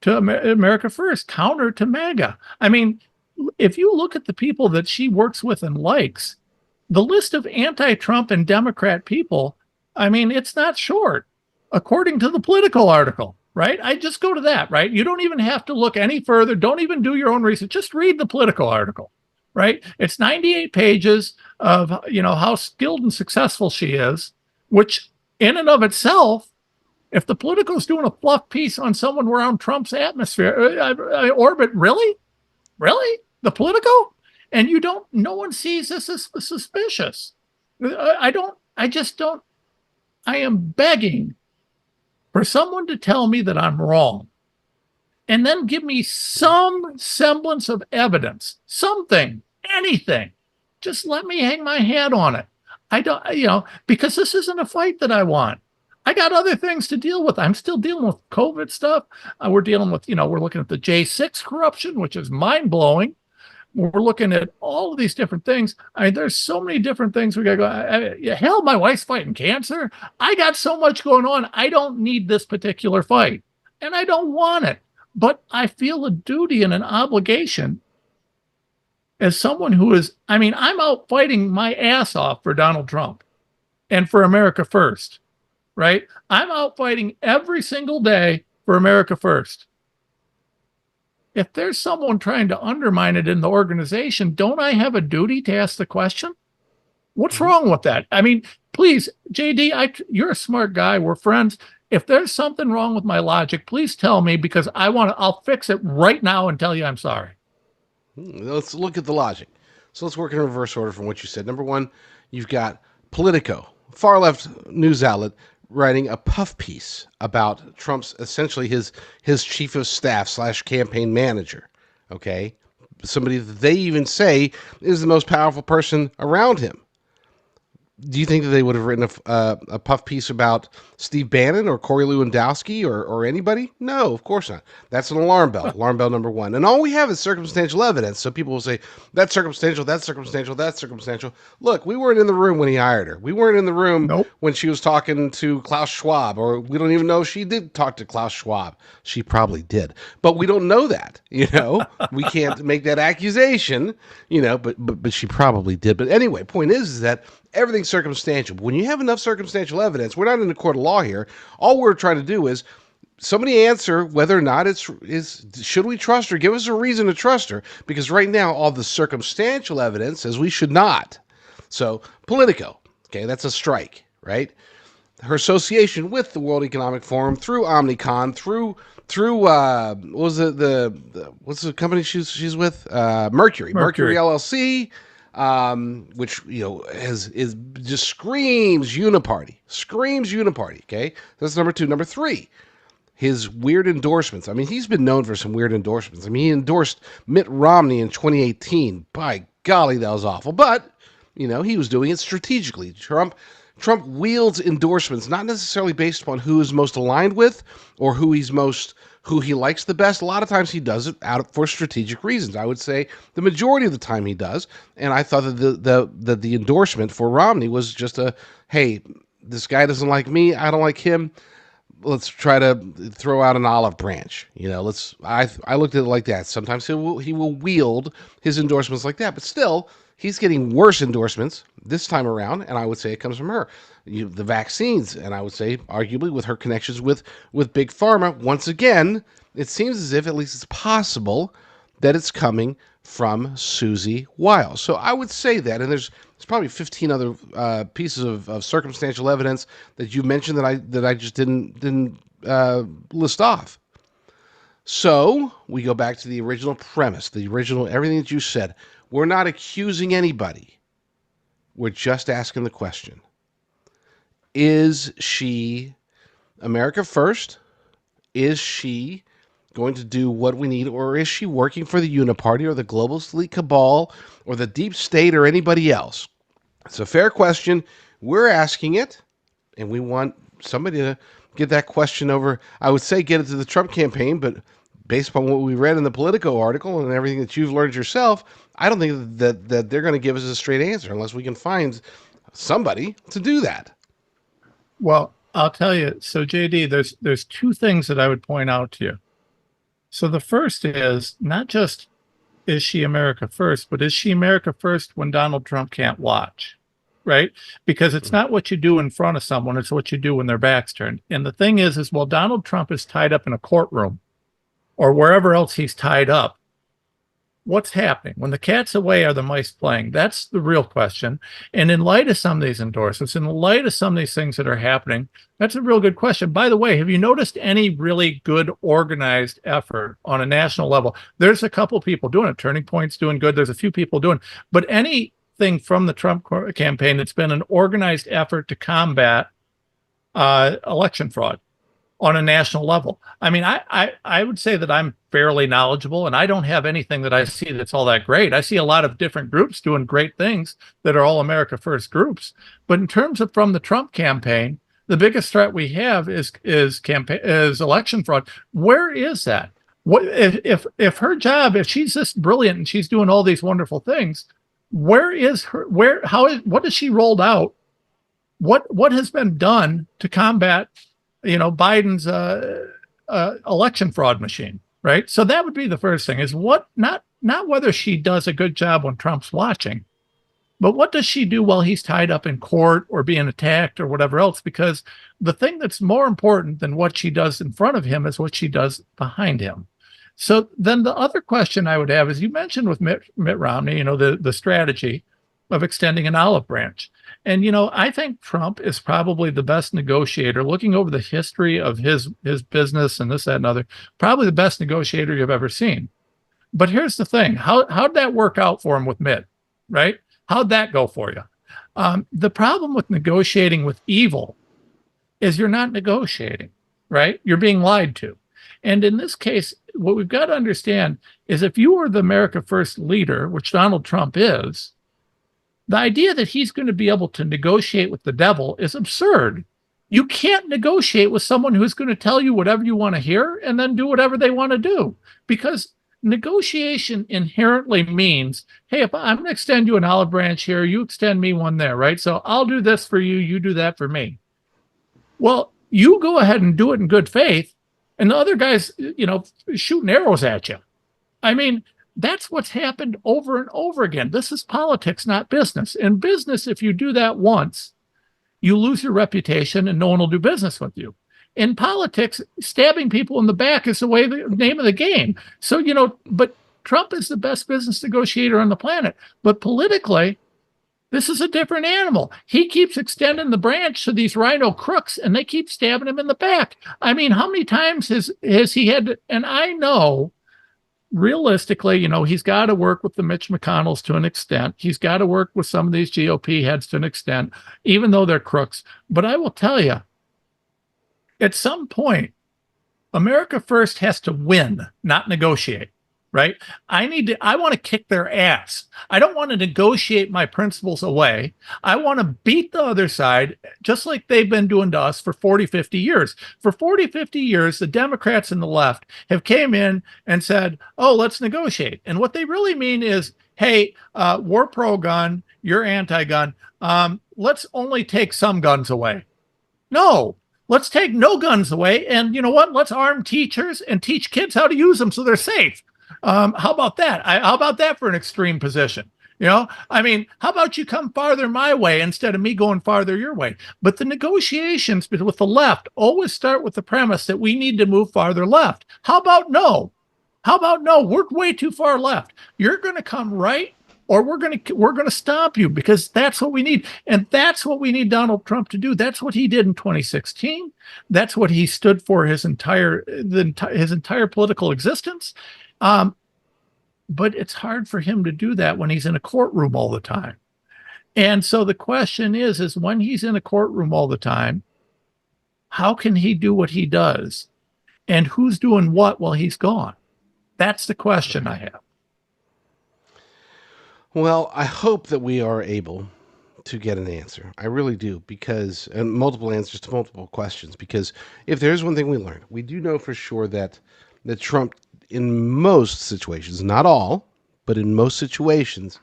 to America First, counter to MAGA. I mean, if you look at the people that she works with and likes, the list of anti-Trump and Democrat people, I mean, it's not short, according to the Politico article, right? I just go to that, right? You don't even have to look any further. Don't even do your own research. Just read the Politico article, right? It's 98 pages of, how skilled and successful she is, which in and of itself, if the Politico's doing a fluff piece on someone around Trump's atmosphere, orbit, really? Really? The Politico? And no one sees this as suspicious. I am begging for someone to tell me that I'm wrong and then give me some semblance of evidence, something, anything. Just let me hang my hat on it. I don't, because this isn't a fight that I want. I got other things to deal with. I'm still dealing with COVID stuff. We're dealing with, we're looking at the J6 corruption, which is mind blowing. We're looking at all of these different things. I mean, there's so many different things we got to go. Hell, my wife's fighting cancer. I got so much going on. I don't need this particular fight, and I don't want it. But I feel a duty and an obligation as someone who is, I'm out fighting my ass off for Donald Trump and for America First, right? I'm out fighting every single day for America First. If there's someone trying to undermine it in the organization, don't I have a duty to ask the question? What's wrong with that? I mean, please, JD, you're a smart guy. We're friends. If there's something wrong with my logic, please tell me, because I'll fix it right now and tell you I'm sorry. Let's look at the logic. So let's work in reverse order from what you said. Number one, you've got Politico, far left news outlet, writing a puff piece about Trump's, essentially his chief of staff / campaign manager. Okay. Somebody that they even say is the most powerful person around him. Do you think that they would have written a puff piece about Steve Bannon or Corey Lewandowski or anybody? No, of course not. That's an alarm bell. Alarm bell number one. And all we have is circumstantial evidence. So people will say, that's circumstantial, that's circumstantial, that's circumstantial. Look, we weren't in the room when he hired her. We weren't in the room when she was talking to Klaus Schwab, or we don't even know if she did talk to Klaus Schwab. She probably did. But we don't know that, We can't make that accusation, but she probably did. But anyway, point is that everything's circumstantial. But when you have enough circumstantial evidence, we're not in the court of law here. All we're trying to do is somebody answer whether or not should we trust her? Give us a reason to trust her, because right now all the circumstantial evidence says we should not. So Politico, okay, that's a strike, right? Her association with the World Economic Forum, through Omnicon, through what was what's the company she's with? Mercury LLC. Which is just screams uniparty. Okay, that's number two. Number three, his weird endorsements. I mean, he's been known for some weird endorsements. I mean, he endorsed Mitt Romney in 2018. By golly, that was awful. But he was doing it strategically. Trump wields endorsements not necessarily based upon who is most aligned with or who he likes the best. A lot of times he does it for strategic reasons. I would say the majority of the time he does. And I thought that the endorsement for Romney was just hey, this guy doesn't like me, I don't like him. Let's try to throw out an olive branch. I looked at it like that. Sometimes he will wield his endorsements like that, but still, he's getting worse endorsements this time around, and I would say it comes from her. The vaccines, and I would say arguably with her connections with Big Pharma, once again, it seems as if at least it's possible that it's coming from Susie Wiles. So I would say that, and there's probably 15 other pieces of circumstantial evidence that you mentioned that I just didn't list off. So we go back to the original premise, everything that you said. We're not accusing anybody. We're just asking the question. Is she America First? Is she going to do what we need, or is she working for the Uniparty or the globalist elite cabal or the deep state or anybody else? It's a fair question. We're asking it, and we want somebody to get that question over. I would say get it to the Trump campaign, but based upon what we read in the Politico article and everything that you've learned yourself, I don't think that they're going to give us a straight answer unless we can find somebody to do that. Well, I'll tell you. So, JD, there's two things that I would point out to you. So the first is not just is she America first, but is she America first when Donald Trump can't watch? Right? Because it's not what you do in front of someone, it's what you do when their back's turned. And the thing is while Donald Trump is tied up in a courtroom or wherever else he's tied up, what's happening? When the cat's away, are the mice playing? That's the real question. And in light of some of these endorsements, in light of some of these things that are happening, that's a real good question. By the way, have you noticed any really good organized effort on a national level? There's a couple people doing it. Turning Point's doing good. There's a few people doing it. But anything from the Trump campaign that's been an organized effort to combat election fraud on a national level. I mean, I would say that I'm fairly knowledgeable, and I don't have anything that I see that's all that great. I see a lot of different groups doing great things that are all America First groups. But in terms of from the Trump campaign, the biggest threat we have is election fraud. Where is that? What if her job, if she's this brilliant and she's doing all these wonderful things, where is her? What has she rolled out? What has been done to combat Biden's election fraud machine, right? So that would be the first thing is not whether she does a good job when Trump's watching, but what does she do while he's tied up in court or being attacked or whatever else? Because the thing that's more important than what she does in front of him is what she does behind him. So then the other question I would have is you mentioned with Mitt Romney, the strategy of extending an olive branch. And, I think Trump is probably the best negotiator, looking over the history of his business and this, that, and other, probably the best negotiator you've ever seen. But here's the thing. How'd that work out for him with Mitt, right? How'd that go for you? The problem with negotiating with evil is you're not negotiating, right? You're being lied to. And in this case, what we've got to understand is if you were the America First leader, which Donald Trump is, the idea that he's going to be able to negotiate with the devil is absurd. You can't negotiate with someone who's going to tell you whatever you want to hear and then do whatever they want to do. Because negotiation inherently means, hey, if I'm going to extend you an olive branch here, you extend me one there, right? So I'll do this for you, you do that for me. Well, you go ahead and do it in good faith, and the other guy's, shooting arrows at you. I mean, that's what's happened over and over again. This is politics, not business. In business, if you do that once, you lose your reputation and no one will do business with you. In politics, stabbing people in the back is the name of the game. So, but Trump is the best business negotiator on the planet. But politically, this is a different animal. He keeps extending the branch to these rhino crooks and they keep stabbing him in the back. I mean, how many times has he had to, and I know realistically, he's got to work with the Mitch McConnells to an extent. He's got to work with some of these GOP heads to an extent, even though they're crooks. But I will tell you, at some point, America First has to win, not negotiate, right? I want to kick their ass. I don't want to negotiate my principles away. I want to beat the other side, just like they've been doing to us for 40, 50 years. For 40, 50 years, the Democrats and the left have came in and said, oh, let's negotiate. And what they really mean is, hey, we're pro-gun, you're anti-gun. Let's only take some guns away. No. Let's take no guns away. And you know what? Let's arm teachers and teach kids how to use them so they're safe. How about that? How about that for an extreme position? How about you come farther my way instead of me going farther your way? But the negotiations with the left always start with the premise that we need to move farther left. How about no? We're way too far left. You're going to come right, or we're going to stop you, because that's what we need. And that's what we need Donald Trump to do. That's what he did in 2016. That's what he stood for his entire political existence. But it's hard for him to do that when he's in a courtroom all the time. And so the question is when he's in a courtroom all the time, how can he do what he does? And who's doing what while he's gone? That's the question I have. Well, I hope that we are able to get an answer. I really do, and multiple answers to multiple questions, because if there's one thing we learned, we do know for sure that Trump, in most situations, not all, but in most situations,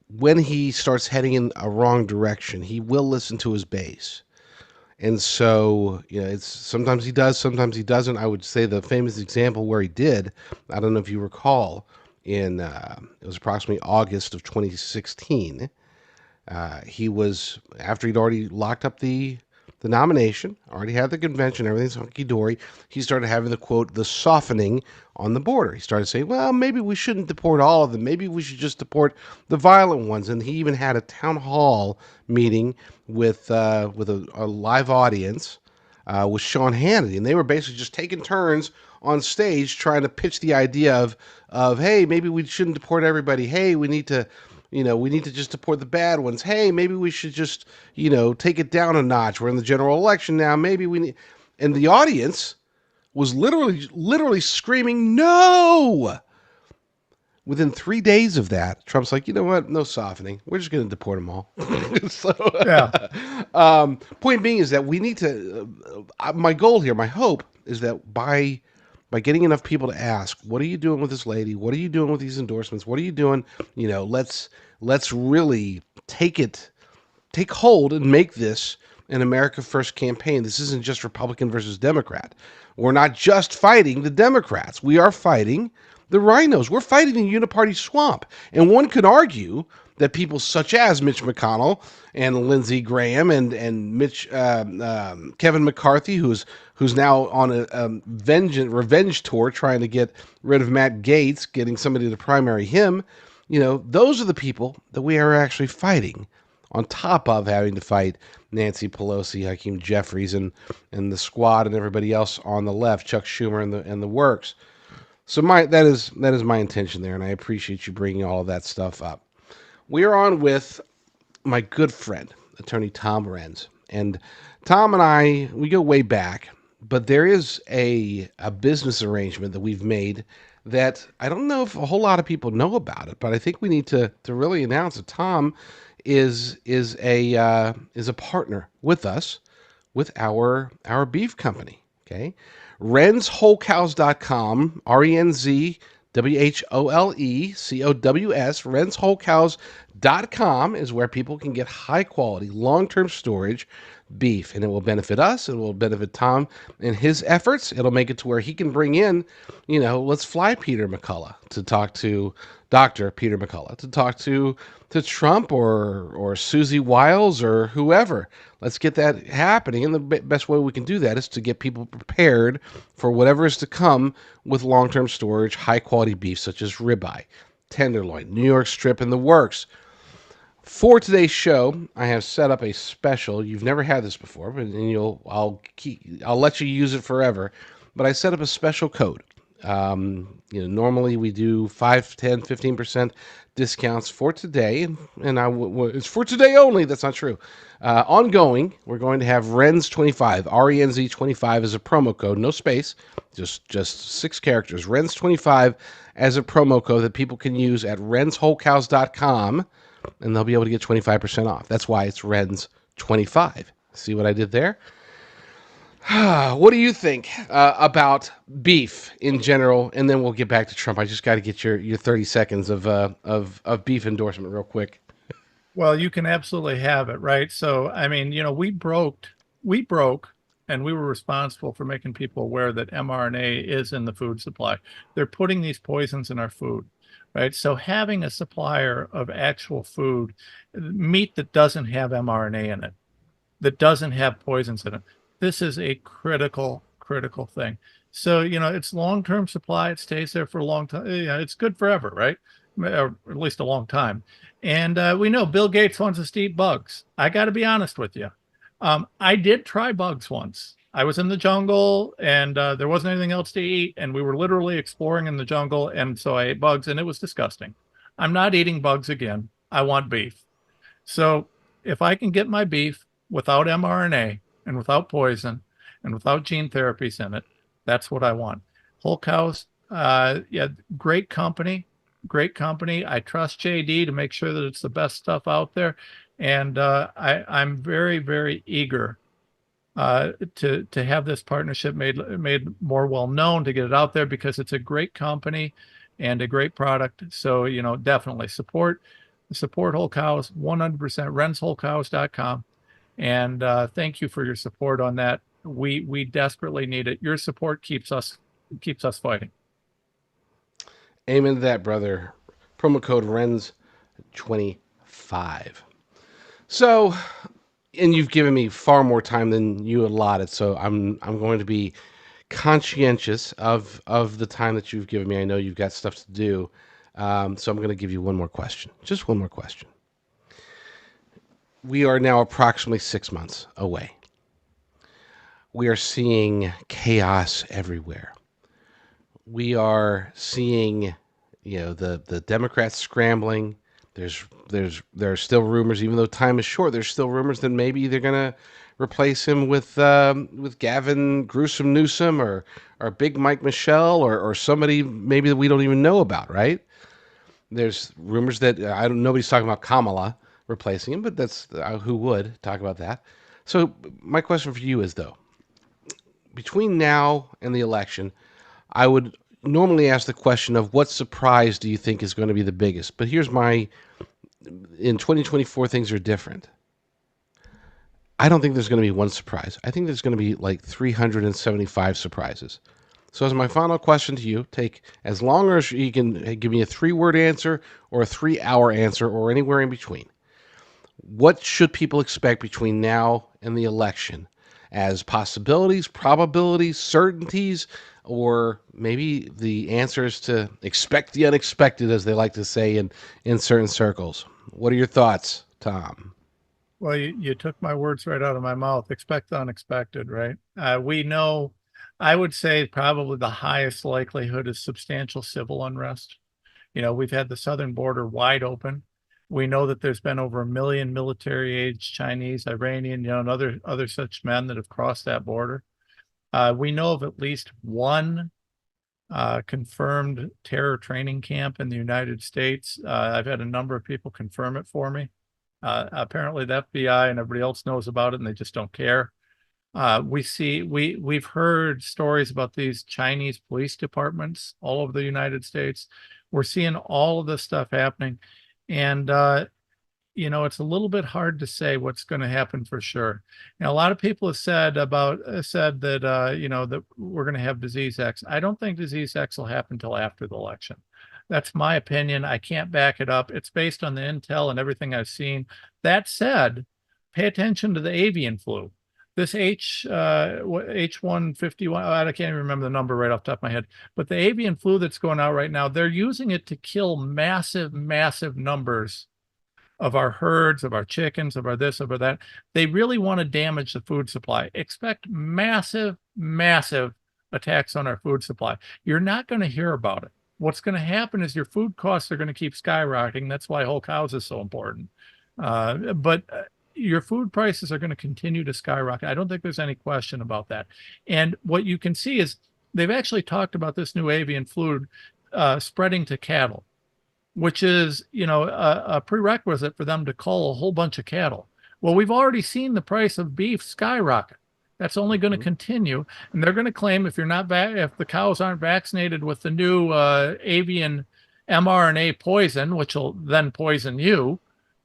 when he starts heading in a wrong direction, he will listen to his base. And so, it's sometimes he does, sometimes he doesn't. I would say the famous example where he did, I don't know if you recall, it was approximately August of 2016. He was, after he'd already locked up the nomination, already had the convention, everything's hunky dory. He started having the quote, the softening on the border. He started saying, well, maybe we shouldn't deport all of them. Maybe we should just deport the violent ones. And he even had a town hall meeting with a live audience with Sean Hannity, and they were basically just taking turns on stage trying to pitch the idea of hey, maybe we shouldn't deport everybody. Hey, we need to just deport the bad ones. Hey, maybe we should just, take it down a notch. We're in the general election now. Maybe we need. And the audience was literally screaming, no! Within 3 days of that, Trump's like, you know what? No softening. We're just going to deport them all. So, Yeah. Point being is that we need to. My goal here, my hope, is that by getting enough people to ask, what are you doing with this lady? What are you doing with these endorsements? What are you doing? Let's really take hold and make this an America First campaign. This isn't just Republican versus Democrat. We're not just fighting the Democrats. We are fighting the rhinos. We're fighting the uniparty swamp. And one could argue that people such as Mitch McConnell and Lindsey Graham and Kevin McCarthy, who's now on a revenge tour trying to get rid of Matt Gaetz, getting somebody to primary him, those are the people that we are actually fighting, on top of having to fight Nancy Pelosi, Hakeem Jeffries, and the squad and everybody else on the left, Chuck Schumer and the works. So that is my intention there, and I appreciate you bringing all of that stuff up. We are on with my good friend, attorney Tom Renz, and Tom and I, we go way back, but there is a business arrangement that we've made that I don't know if a whole lot of people know about it, but I think we need to really announce it. Tom is a partner with us with our beef company. Okay, RenzWholeCows.com, RenzWholeCows, RenzWholeCows.com is where people can get high quality, long-term storage beef, and it will benefit us. It will benefit Tom in his efforts. It'll make it to where he can bring in, let's fly Peter McCullough to talk to Dr. Peter McCullough, to talk to Trump or Susie Wiles or whoever. Let's get that happening. And the best way we can do that is to get people prepared for whatever is to come with long-term storage, high-quality beef such as ribeye, tenderloin, New York strip, and the works. For today's show, I have set up a special. You've never had this before, but I'll let you use it forever. But I set up a special code. Normally we do 5, 10, 15% discounts for today, and it's for today only. That's not true. Ongoing, we're going to have RENZ25, RENZ25 as a promo code, no space, just 6 characters. RENZ25 as a promo code that people can use at RenzWholeCows.com, and they'll be able to get 25% off. That's why it's RENZ25. See what I did there? What do you think about beef in general? And then we'll get back to Trump. I just got to get your 30 seconds of beef endorsement real quick. Well, you can absolutely have it, right? So, I mean, we broke, and we were responsible for making people aware that mRNA is in the food supply. They're putting these poisons in our food, right? So having a supplier of actual food, meat that doesn't have mRNA in it, that doesn't have poisons in it, this is a critical thing. So, it's long-term supply. It stays there for a long time. It's good forever, right? Or at least a long time. And we know Bill Gates wants us to eat bugs. I got to be honest with you. I did try bugs once. I was in the jungle and there wasn't anything else to eat. And we were literally exploring in the jungle. And so I ate bugs and it was disgusting. I'm not eating bugs again. I want beef. So if I can get my beef without mRNA and without poison and without gene therapies in it, that's what I want. Whole Cows, great company. I trust JD to make sure that it's the best stuff out there. And I'm very, very eager to have this partnership made more well known, to get it out there, because it's a great company and a great product. So, definitely support support whole cows, 100% renswholecows.com. And thank you for your support on that. We desperately need it. Your support keeps us fighting. Amen to that, brother. Promo code RENS25. So, and you've given me far more time than you allotted, so I'm going to be conscientious of the time that you've given me. I know you've got stuff to do, so I'm going to give you one more question. Just one more question. We are now approximately 6 months away. We are seeing chaos everywhere. We are seeing, the Democrats scrambling. There are still rumors, even though time is short. There's still rumors that maybe they're gonna replace him with Gavin Gruesome Newsom or Big Mike Michelle or somebody maybe that we don't even know about. Right? There's rumors that nobody's talking about Kamala replacing him, but that's who would talk about that. So my question for you is, though, between now and the election, I would normally ask the question of what surprise do you think is going to be the biggest? But here's in 2024, things are different. I don't think there's going to be one surprise. I think there's going to be like 375 surprises. So as my final question to you, take as long as you can give me a 3-word answer or a 3-hour answer or anywhere in between. What should people expect between now and the election as possibilities, probabilities, certainties, or maybe the answer is to expect the unexpected, as they like to say in certain circles? What are your thoughts, Tom? Well, you took my words right out of my mouth. Expect the unexpected, right? We know, I would say probably the highest likelihood is substantial civil unrest. We've had the southern border wide open. We know that there's been over 1 million military-age Chinese, Iranian, and other such men that have crossed that border. We know of at least one confirmed terror training camp in the United States. I've had a number of people confirm it for me. Apparently the FBI and everybody else knows about it and they just don't care. We've heard stories about these Chinese police departments all over the United States. We're seeing all of this stuff happening. And, it's a little bit hard to say what's going to happen for sure. Now, a lot of people have said that, that we're going to have Disease X. I don't think Disease X will happen until after the election. That's my opinion. I can't back it up. It's based on the intel and everything I've seen. That said, pay attention to the avian flu. This H151, I can't even remember the number right off the top of my head, but the avian flu that's going out right now, they're using it to kill massive, massive numbers of our herds, of our chickens, of our this, of our that. They really want to damage the food supply. Expect massive, massive attacks on our food supply. You're not going to hear about it. What's going to happen is your food costs are going to keep skyrocketing. That's why whole cows is so important. But your food prices are going to continue to skyrocket. I don't think there's any question about that. And what you can see is they've actually talked about this new avian flu spreading to cattle, which is, a prerequisite for them to cull a whole bunch of cattle. Well, we've already seen the price of beef skyrocket. That's only going to continue, and they're going to claim if the cows aren't vaccinated with the new avian mRNA poison, which will then poison you,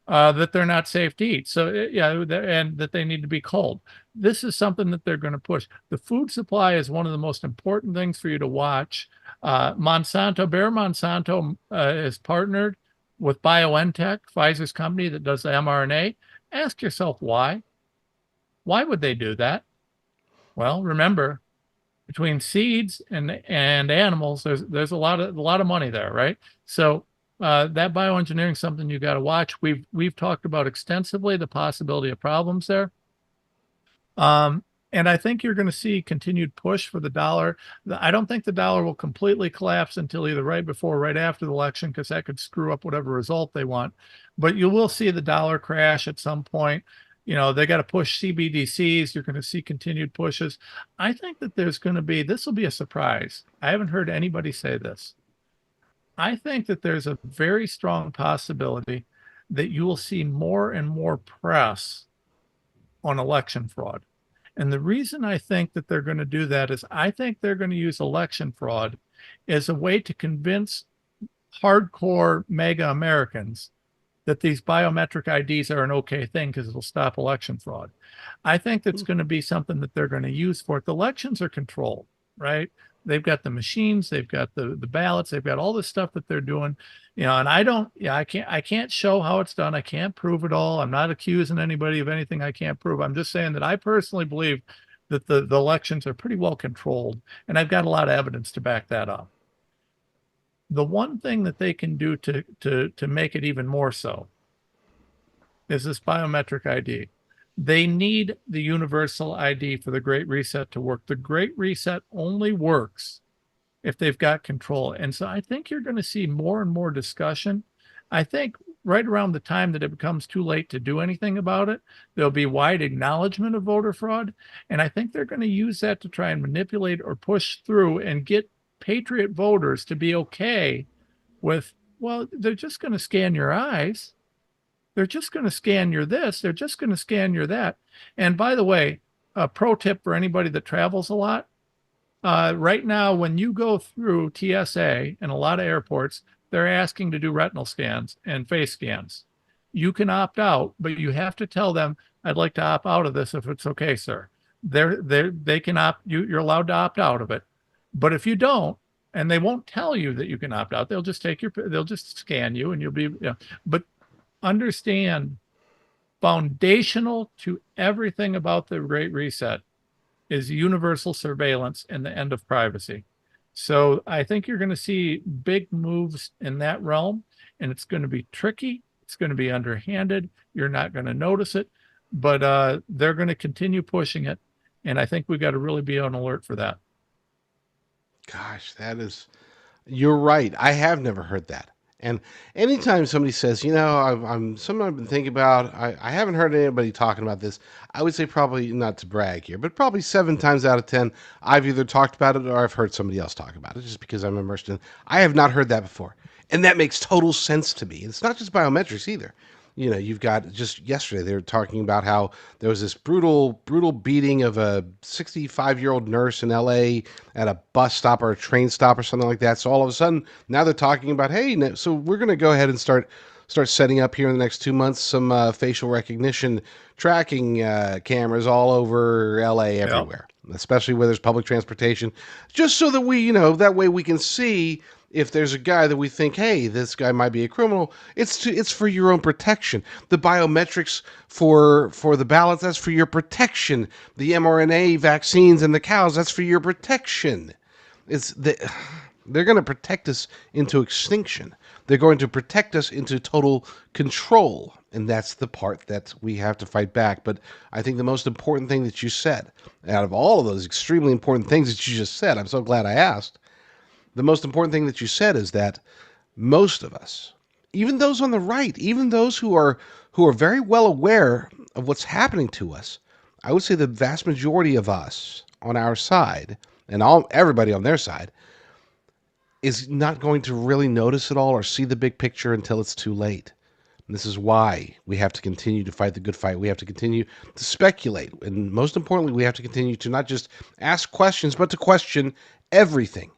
that they're not safe to eat. So and that they need to be culled. This is something that they're going to push. The food supply is one of the most important things for you to watch. Bayer Monsanto is partnered with BioNTech, Pfizer's company that does the mRNA. Ask yourself why. Why would they do that? Well, remember, between seeds and animals, there's a lot of money there, right? So that bioengineering is something you got to watch. We've talked about extensively the possibility of problems there. And I think you're going to see continued push for the dollar. I don't think the dollar will completely collapse until either right before or right after the election, because that could screw up whatever result they want. But you will see the dollar crash at some point. They got to push CBDCs. You're going to see continued pushes. I think that this will be a surprise. I haven't heard anybody say this. I think that there's a very strong possibility that you will see more and more press on election fraud. And the reason I think that they're going to do that is I think they're going to use election fraud as a way to convince hardcore mega Americans that these biometric IDs are an okay thing because it'll stop election fraud. I think that's going to be something that they're going to use for it. The elections are controlled, right? They've got the machines, they've got the ballots, they've got all this stuff that they're doing, and I can't show how it's done. I can't prove it all. I'm not accusing anybody of anything I can't prove. I'm just saying that I personally believe that the elections are pretty well controlled, and I've got a lot of evidence to back that up. The one thing that they can do to make it even more so is this biometric ID. They need the universal ID for the Great Reset to work. The Great Reset only works if they've got control. And so I think you're going to see more and more discussion. I think right around the time that it becomes too late to do anything about it, there'll be wide acknowledgement of voter fraud. And I think they're going to use that to try and manipulate or push through and get patriot voters to be okay with, well, they're just going to scan your eyes. They're just going to scan your this. They're just going to scan your that. And by the way, a pro tip for anybody that travels a lot, right now, when you go through TSA and a lot of airports, they're asking to do retinal scans and face scans. You can opt out, but you have to tell them, I'd like to opt out of this if it's okay, sir. They can opt, you're allowed to opt out of it. But if you don't, and they won't tell you that you can opt out, they'll just they'll just scan you and you'll be, but understand, foundational to everything about the Great Reset is universal surveillance and the end of privacy. So I think you're going to see big moves in that realm, and it's going to be tricky. It's going to be underhanded. You're not going to notice it, but they're going to continue pushing it. And I think we've got to really be on alert for that. Gosh, you're right. I have never heard that. And anytime somebody says, something I've been thinking about, I haven't heard anybody talking about this. I would say probably, not to brag here, but probably 7 times out of 10, I've either talked about it or I've heard somebody else talk about it just because I'm immersed in. I have not heard that before. And that makes total sense to me. It's not just biometrics either. You've got, just yesterday, they were talking about how there was this brutal beating of a 65-year-old nurse in LA at a bus stop or a train stop or something like that. So all of a sudden, now they're talking about, hey, so we're going to go ahead and start setting up here in the next 2 months some facial recognition tracking cameras all over LA everywhere, especially where there's public transportation, just so that we, that way we can see if there's a guy that we think, hey, this guy might be a criminal. It's for your own protection. The biometrics for the ballots, that's for your protection. The mRNA vaccines and the cows, that's for your protection. They're going to protect us into extinction. They're going to protect us into total control. And that's the part that we have to fight back. But I think the most important thing that you said, out of all of those extremely important things that you just said, I'm so glad I asked, the most important thing that you said is that most of us, even those on the right, even those who are very well aware of what's happening to us, I would say the vast majority of us on our side and everybody on their side is not going to really notice it all or see the big picture until it's too late. And this is why we have to continue to fight the good fight. We have to continue to speculate. And most importantly, we have to continue to not just ask questions, but to question everything.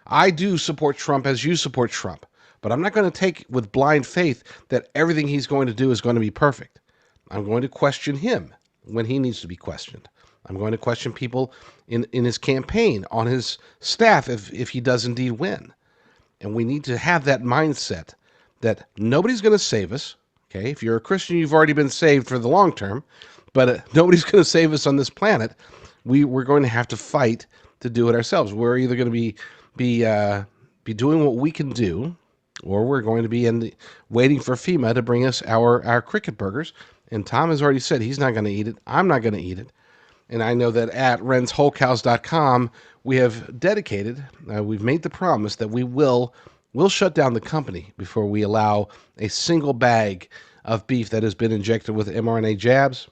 I do support Trump as you support Trump, but I'm not going to take with blind faith that everything he's going to do is going to be perfect. I'm going to question him when he needs to be questioned. I'm going to question people in his campaign, on his staff, if he does indeed win. And we need to have that mindset that nobody's going to save us. Okay, if you're a Christian, you've already been saved for the long term, but nobody's going to save us on this planet. We're going to have to fight to do it ourselves. We're either going to be doing what we can do, or we're going to be waiting for FEMA to bring us our cricket burgers. And Tom has already said he's not going to eat it. I'm not going to eat it. And I know that at renswholecows.com, we have dedicated, we've made the promise that we'll shut down the company before we allow a single bag of beef that has been injected with mRNA jabs.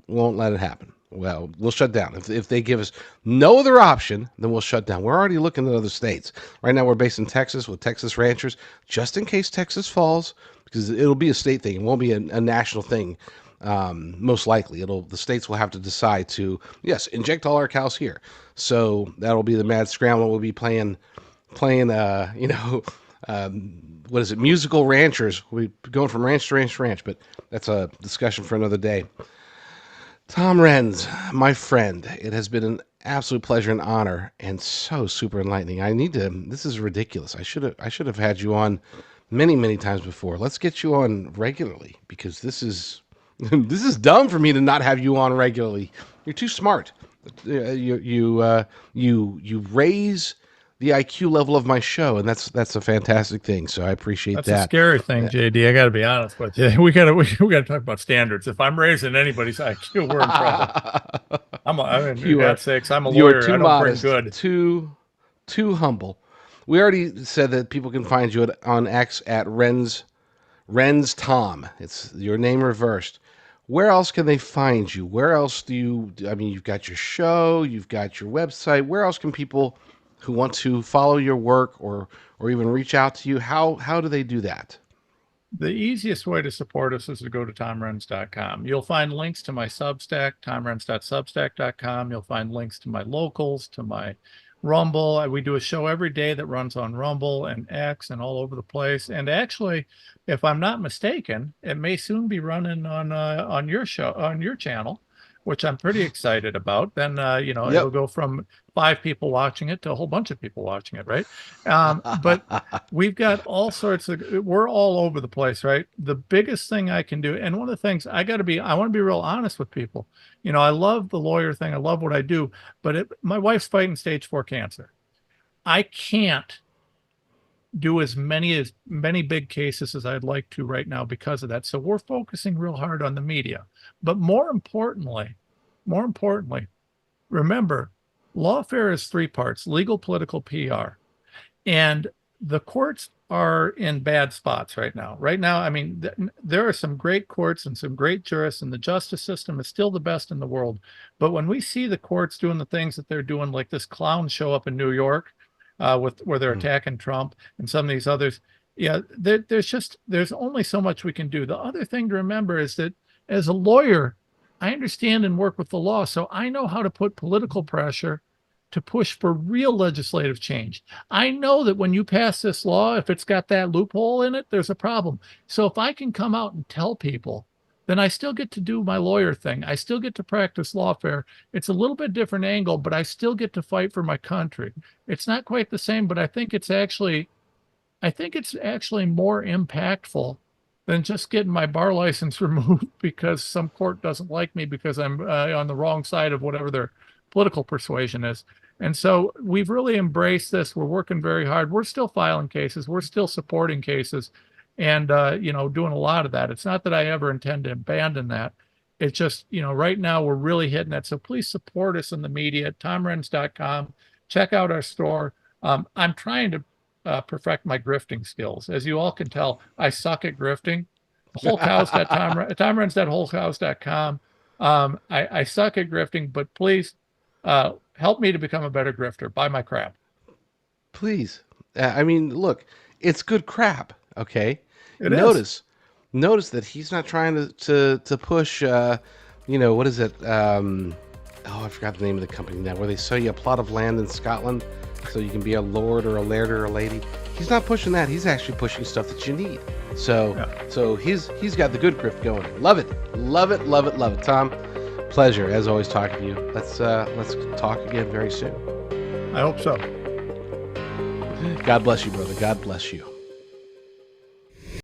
We won't let it happen. Well, we'll shut down. If they give us no other option, then we'll shut down. We're already looking at other states. Right now, we're based in Texas with Texas ranchers, just in case Texas falls, because it'll be a state thing. It won't be a national thing. Most likely, the states will have to decide to, yes, inject all our cows here. So that'll be the mad scramble. We'll be playing what is it? Musical ranchers. We going from ranch to ranch to ranch, but that's a discussion for another day. Tom Renz, my friend, it has been an absolute pleasure and honor, and so super enlightening. I need to. This is ridiculous. I should have had you on many many times before. Let's get you on regularly because this is this is dumb for me to not have you on regularly. You're too smart. You raise the IQ level of my show, and that's a fantastic thing. So I appreciate That's that. a scary thing, JD. I got to be honest with you. We got to talk about standards. If I'm raising anybody's IQ, we're in trouble. For God's sakes, I'm a lawyer. Too I don't modest, bring good. too humble. We already said that people can find you on X at Renz Tom. It's your name reversed. Where else can they find you? Where else do you? I mean, you've got your show, you've got your website. Where else can people who want to follow your work or even reach out to you? How do they do that? The easiest way to support us is to go to tomrenz.com. You'll find links to my Substack, tomrenz.substack.com. You'll find links to my locals, to my Rumble. We do a show every day that runs on Rumble and X and all over the place. And actually, if I'm not mistaken, it may soon be running on your show, on your channel, which I'm pretty excited about. Then, Yep. it'll go from 5 people watching it to a whole bunch of people watching it, right? But we've got all sorts of, we're all over the place, right? The biggest thing I can do, and one of the things I want to be real honest with people. I love the lawyer thing. I love what I do, but my wife's fighting stage 4 cancer. I can't do as many big cases as I'd like to right now because of that. So we're focusing real hard on the media. But more importantly, remember, lawfare is 3 parts: legal, political, PR. And the courts are in bad spots right now. Right now, I mean, there are some great courts and some great jurists, and the justice system is still the best in the world. But when we see the courts doing the things that they're doing, like this clown show up in New York, where they're attacking Trump and some of these others, yeah, there's only so much we can do. The other thing to remember is that as a lawyer, I understand and work with the law, so I know how to put political pressure to push for real legislative change. I know that when you pass this law, if it's got that loophole in it, there's a problem. So if I can come out and tell people, then I still get to do my lawyer thing. I still get to practice lawfare. It's a little bit different angle, but I still get to fight for my country. It's not quite the same, but I think it's actually more impactful than just getting my bar license removed because some court doesn't like me because I'm on the wrong side of whatever their political persuasion is. And so we've really embraced this. We're working very hard. We're still filing cases. We're still supporting cases and, doing a lot of that. It's not that I ever intend to abandon that. It's just, right now we're really hitting that. So please support us in the media at tomrenz.com. Check out our store. I'm trying to perfect my grifting skills. As you all can tell, I suck at grifting. Tomrenz.wholecows.com. I suck at grifting, but please help me to become a better grifter. Buy my crap. Please. I mean, look, it's good crap. Okay. Notice that he's not trying to push. What is it? I forgot the name of the company now. Where they sell you a plot of land in Scotland so you can be a lord or a laird or a lady. He's not pushing that. He's actually pushing stuff that you need. So he's got the good grift going. Love it, Tom. Pleasure as always talking to you. Let's talk again very soon. I hope so. God bless you, brother. God bless you.